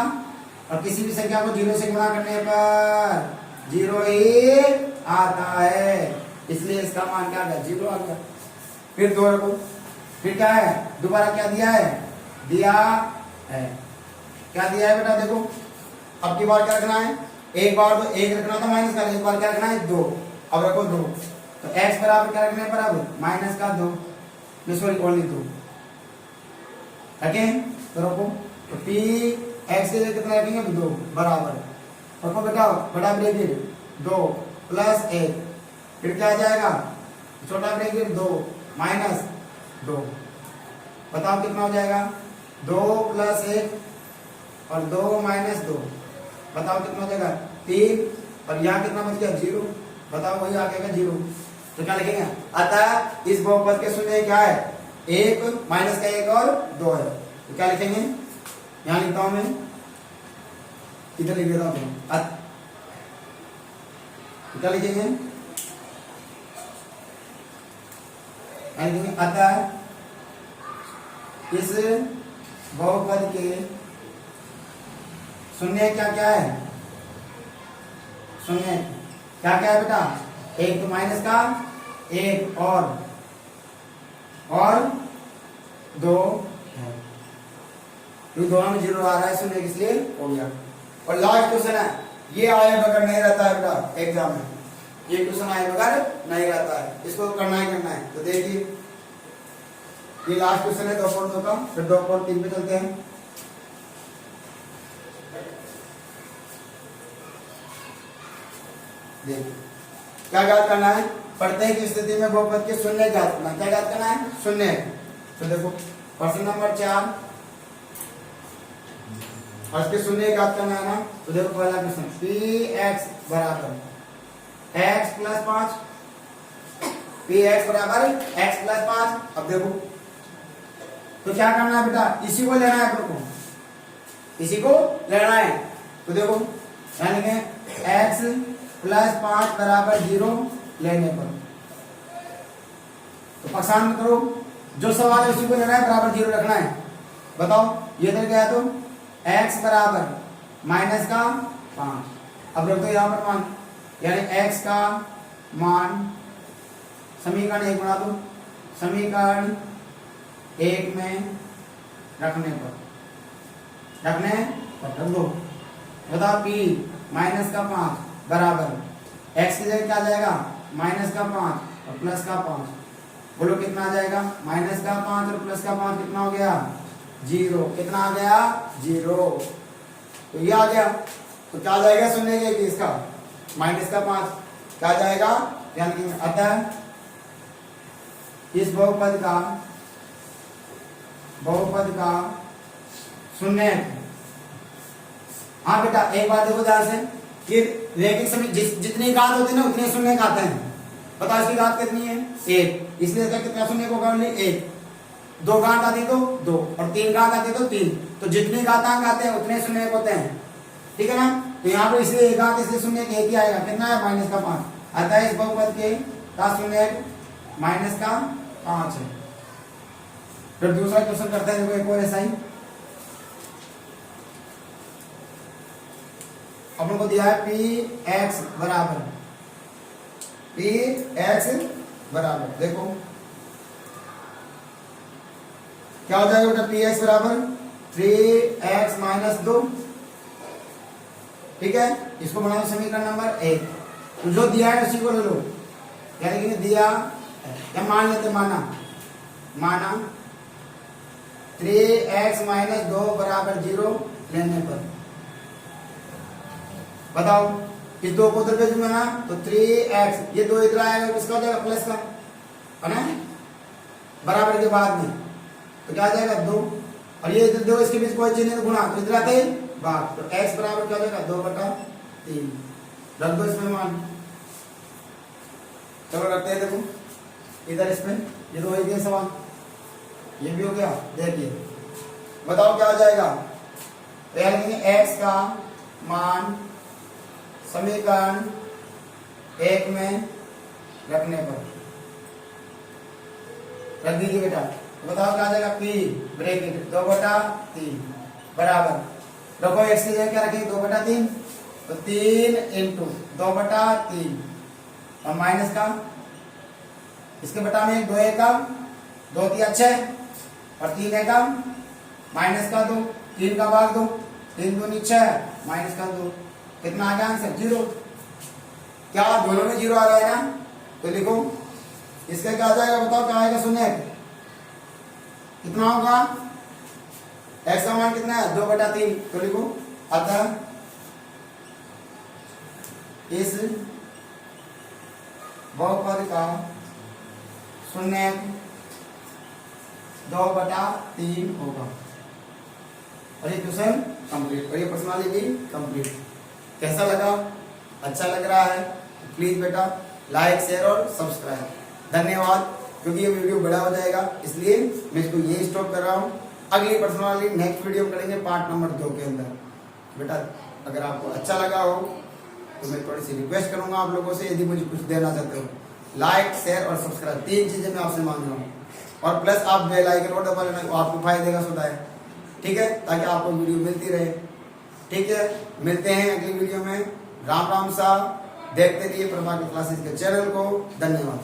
और किसी भी संख्या को 0 से गुणा करने पर 0 ही आता है, इसलिए इसका मान क्या आ गया, 0 आ गया। फिर 2 रखो, फिर क्या है, दोबारा क्या दिया है, दिया है, क्या दिया है बेटा, देखो अब की बार क्या रखना है, एक बार तो 1 रखना था माइनस का, एक बार क्या रखना है 2। अब रखो 2, तो x बराबर क्या रखने पर, अब माइनस का 2, सॉरी ओनली 2 रखें। तो रखो, तो p x के लिए कितना रखेंगे, 2 बराबर और को बेटा बड़ा ब्रैकेट 2 प्लस 1, फिर क्या आ जाएगा छोटा ब्रैकेट 2 माइनस 2, बताओ कितना हो जाएगा 2 प्लस 1 और 2 माइनस 2, बताओ कितना हो जाएगा 3, और यहाँ कितना बच गया 0, बताओ वही आ गया 0। तो क्या लिखेंगे, अतः इस बहुपद के शून्य क्या है 1 माइनस का 1 और 2 है, तो क्या लिखेंगे यहाँ लिखता हूं मैं, इधर लिख देता हूं, क्या लिखेंगे अतः इस बहुपद के शून्य क्या क्या है, शून्य क्या क्या है बेटा, एक तो माइनस का 1 और 2 है, क्योंकि दोनों में 0 आ रहा है शून्य, इसलिए हो गया। और लास्ट क्वेश्चन है, ये आए बगैर नहीं रहता है बेटा एग्जाम में, ये क्वेश्चन आए बगैर नहीं रहता है, इसको करना ही करना है। तो देखिए ये लास्ट क्वेश्चन है 2.2 का, फिर 2.3 पे चलते हैं। देखिए क्या ज्ञात करना है, प्रत्येक स्थिति में बहुपद के शून्य ज्ञात करना, क्या ज्ञात करना है शून्य। तो देखो प्रश्न नंबर 4 और इसके शून्य ज्ञात करना है ना, तो देखो पहला प्रश्न px बराबर x प्लस 5, px बराबर x प्लस 5। अब देखो तो क्या करना है बेटा, इसी को लेना है अपन को, इसी को लेना है। तो देखो यानी कि x प्लस 5 बराबर 0 लेने पर, तो परेशान मत करो, जो सवाल है उसी को लेना है, बराबर 0 रखना है। बताओ ये इधर गया तो x बराबर माइनस का 5, अब रख दो यहाँ पर मान, यानी x का मान समीकरण 1 बना दो, समीकरण 1 में रखने पर रख दो। बताओ p माइनस का 5 बराबर x की जगह क्या आ जाएगा माइनस का 5 और प्लस का 5, बोलो कितना आ जाएगा, माइनस का 5 और प्लस का 5 कितना हो गया 0, कितना आ गया 0, तो ये आ गया। तो क्या आ जाएगा शून्य के इसका माइनस का 5 क्या आ जाएगा, यानी अतः इस बहुपद का शून्य। हाँ बेटा एक बात देखो ध्यान से कि रैखिक समीकरण जितनी घात होती है ना उतने शून्य आते हैं। बताओ इसकी घात कितनी है 1, इसलिए कितना शून्य को कर ले 1, 2 घात आती तो 2 और 3 घात आती तो 3, तो जितने घातांक आते हैं उतने शून्य होते हैं, ठीक है ना। तो यहाँ पर इसलिए एक घात इसलिए शून्य एक ही आएगा, कितना है माइनस का 5। अतः इस बहुपद के का शून्य माइनस का 5 है। फिर दूसरा क्वेश्चन करते हैं, देखो एक और ऐसा ही अपन को दिया है px बराबर देखो क्या हो जाएगा बेटा, px बराबर 3x माइनस 2, ठीक है। इसको बनाओ समीकरण नंबर 1, तो जो दिया है उसी को ले लो, यानी कि दिया या मान लेते, माना 3x माइनस 2 बराबर 0 लेने पर, बताओ इस 2 को उधर भेजूंगा ना तो 3x, ये 2 इधर आएगा किसका हो जाएगा प्लस का, है ना, बराबर के बाद में तो क्या आ जाएगा 2, और ये इधर 2 इसके बीच कोई चिन्ह नहीं गुणा, तो इधर आते ही भाग, तो x बराबर क्या हो जाएगा 2/3, रख दो इसमें मान। चलो रखते हैं, देखो इधर इसमें ये तो हो गया सवाल, ये भी हो गया। देखिए बताओ क्या हो जाएगा, तो यानी x का मान समीकरण 1 में रखने पर रख दीजिए बेटा, तो बताओ क्या आ जाएगा p ब्रैकेट 2/3 बराबर, रखो x की जगह क्या रखेंगे 2/3, तो 3 इंटू 2/3 और माइनस का इसके बटा में 2 का 2 3 6 और 3 का माइनस का 2, 3 का भाग 2, 3 दूनी 6 माइनस का 2, कितना आ गया आंसर 0। क्या दोनों में 0 आ रहा है ना, तो लिखो इसका क्या आ जाएगा, बताओ क्या आएगा शून्य, कितना होगा x का मान कितना है 2/3, तो लिखो अतः इस बहुपद का शून्य 2/3 होगा। और ये क्वेश्चन कंप्लीट और ये प्रश्नावली भी कंप्लीट। कैसा लगा? अच्छा लग रहा है? प्लीज बेटा लाइक शेयर और सब्सक्राइब। धन्यवाद। क्योंकि ये वीडियो बड़ा हो जाएगा इसलिए मैं इसको ये स्टॉप कर रहा हूँ। अगली प्रश्नावली नेक्स्ट वीडियो में करेंगे पार्ट नंबर 2 के अंदर। बेटा अगर आपको अच्छा लगा हो तो मैं थोड़ी सी रिक्वेस्ट करूंगा आप लोगों से, यदि मुझे कुछ देना चाहते हो लाइक शेयर और सब्सक्राइब 3 चीजें मैं आपसे मांग रहा हूँ। और प्लस आप बेल आइकन और दबा लेना, आपको फायदे का सौदा है। ठीक है, ताकि आपको वीडियो मिलती रहे। ठीक है, मिलते हैं अगली वीडियो में। राम राम सा। देखते रहिए प्रभाकर क्लासेस के चैनल को। धन्यवाद।